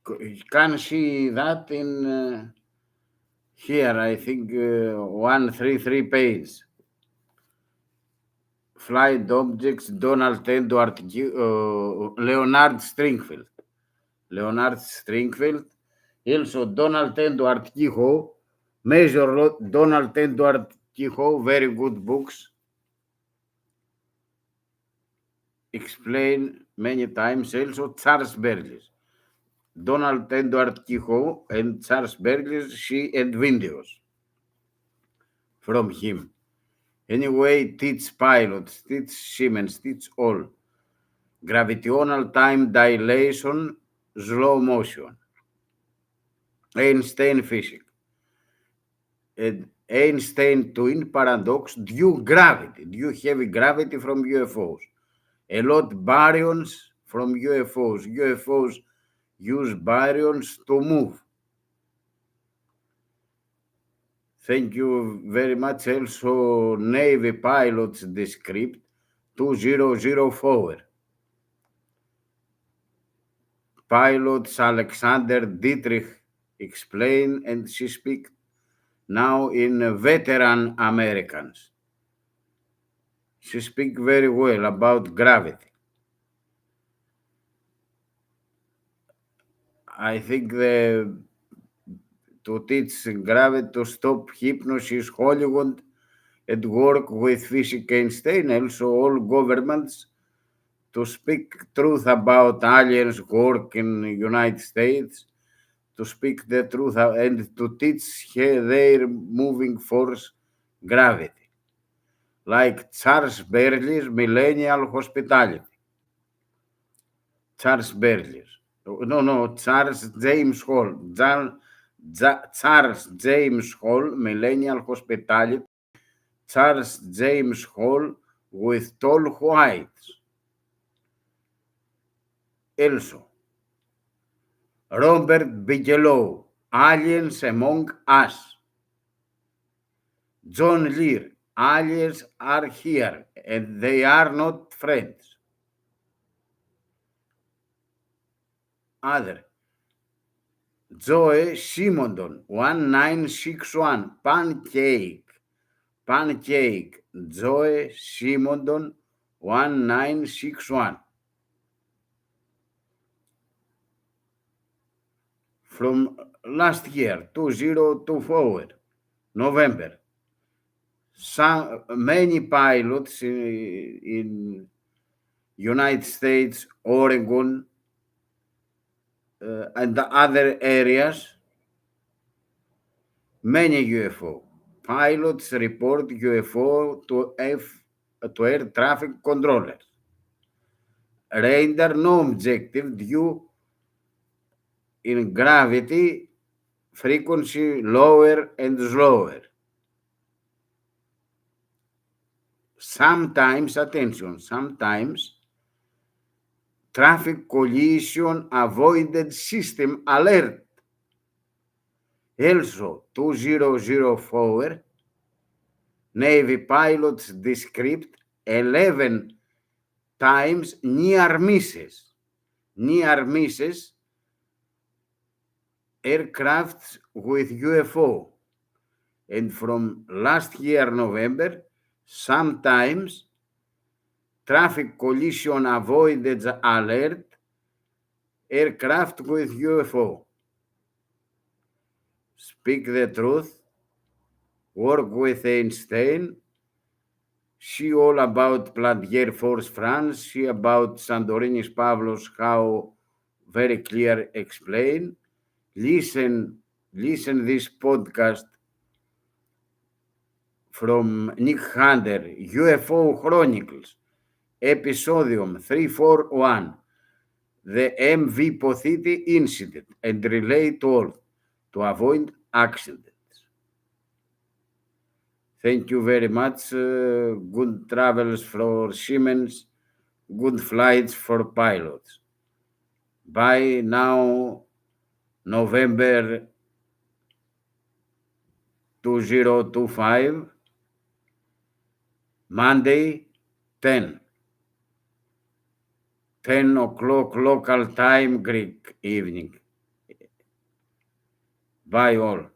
You can see that in here, I think 133 page. Flight objects, Donald Edward, Leonard Stringfield. Leonard Stringfield. Also, Donald Edward Kehoe, Major Donald Edward Kehoe, very good books. Explain many times. Also, Charles Berlitz. Donald Edward Kehoe and Charles Berlitz, she and videos from him. Anyway, teach pilots, teach Siemens, teach all. Gravitational time dilation, slow motion. Einstein physics. And Einstein twin paradox due gravity, due heavy gravity from UFOs. A lot baryons from UFOs. UFOs use baryons to move. Thank you very much. Also, Navy pilots descript 2004. Pilots Alexander Dietrich explain, and she speak now in veteran Americans. She speak very well about gravity. I think to teach gravity, to stop hypnosis, Hollywood and work with Physics Einstein, also all governments, to speak truth about aliens work in the United States, to speak the truth and to teach their moving force gravity, like Charles Berley's millennial hospitality. Charles James Hall. Charles James Hall, millennial hospitality. Charles James Hall with tall whites. Also, Robert Bigelow, Aliens Among Us. John Lear, aliens are here and they are not friends. Other, Joe Simondon, 1961, Pancake, Joe Simondon, 1961. From last year, 2024, November, many pilots in United States, Oregon, and the other areas, many UFO. Pilots report UFO to air traffic controllers. Render no objective due in gravity, frequency lower and slower. Sometimes, attention, sometimes traffic collision avoided system alert. Also, 2004, Navy pilots described 11 times near misses. Near misses aircrafts with UFO. And from last year, November, sometimes traffic collision avoided alert aircraft with UFO. Speak the truth, work with Einstein, see all about Planned Air Force France, see about Santorini's Pavlos, how very clear explain. Listen this podcast from Nick Hunter, UFO Chronicles, Episodium 341, the MV Pothiti incident, and relate all to avoid accidents. Thank you very much. Good travels for Siemens, good flights for pilots. Bye now, November 2025, Monday, 10 o'clock local time, Greek evening. Bye all.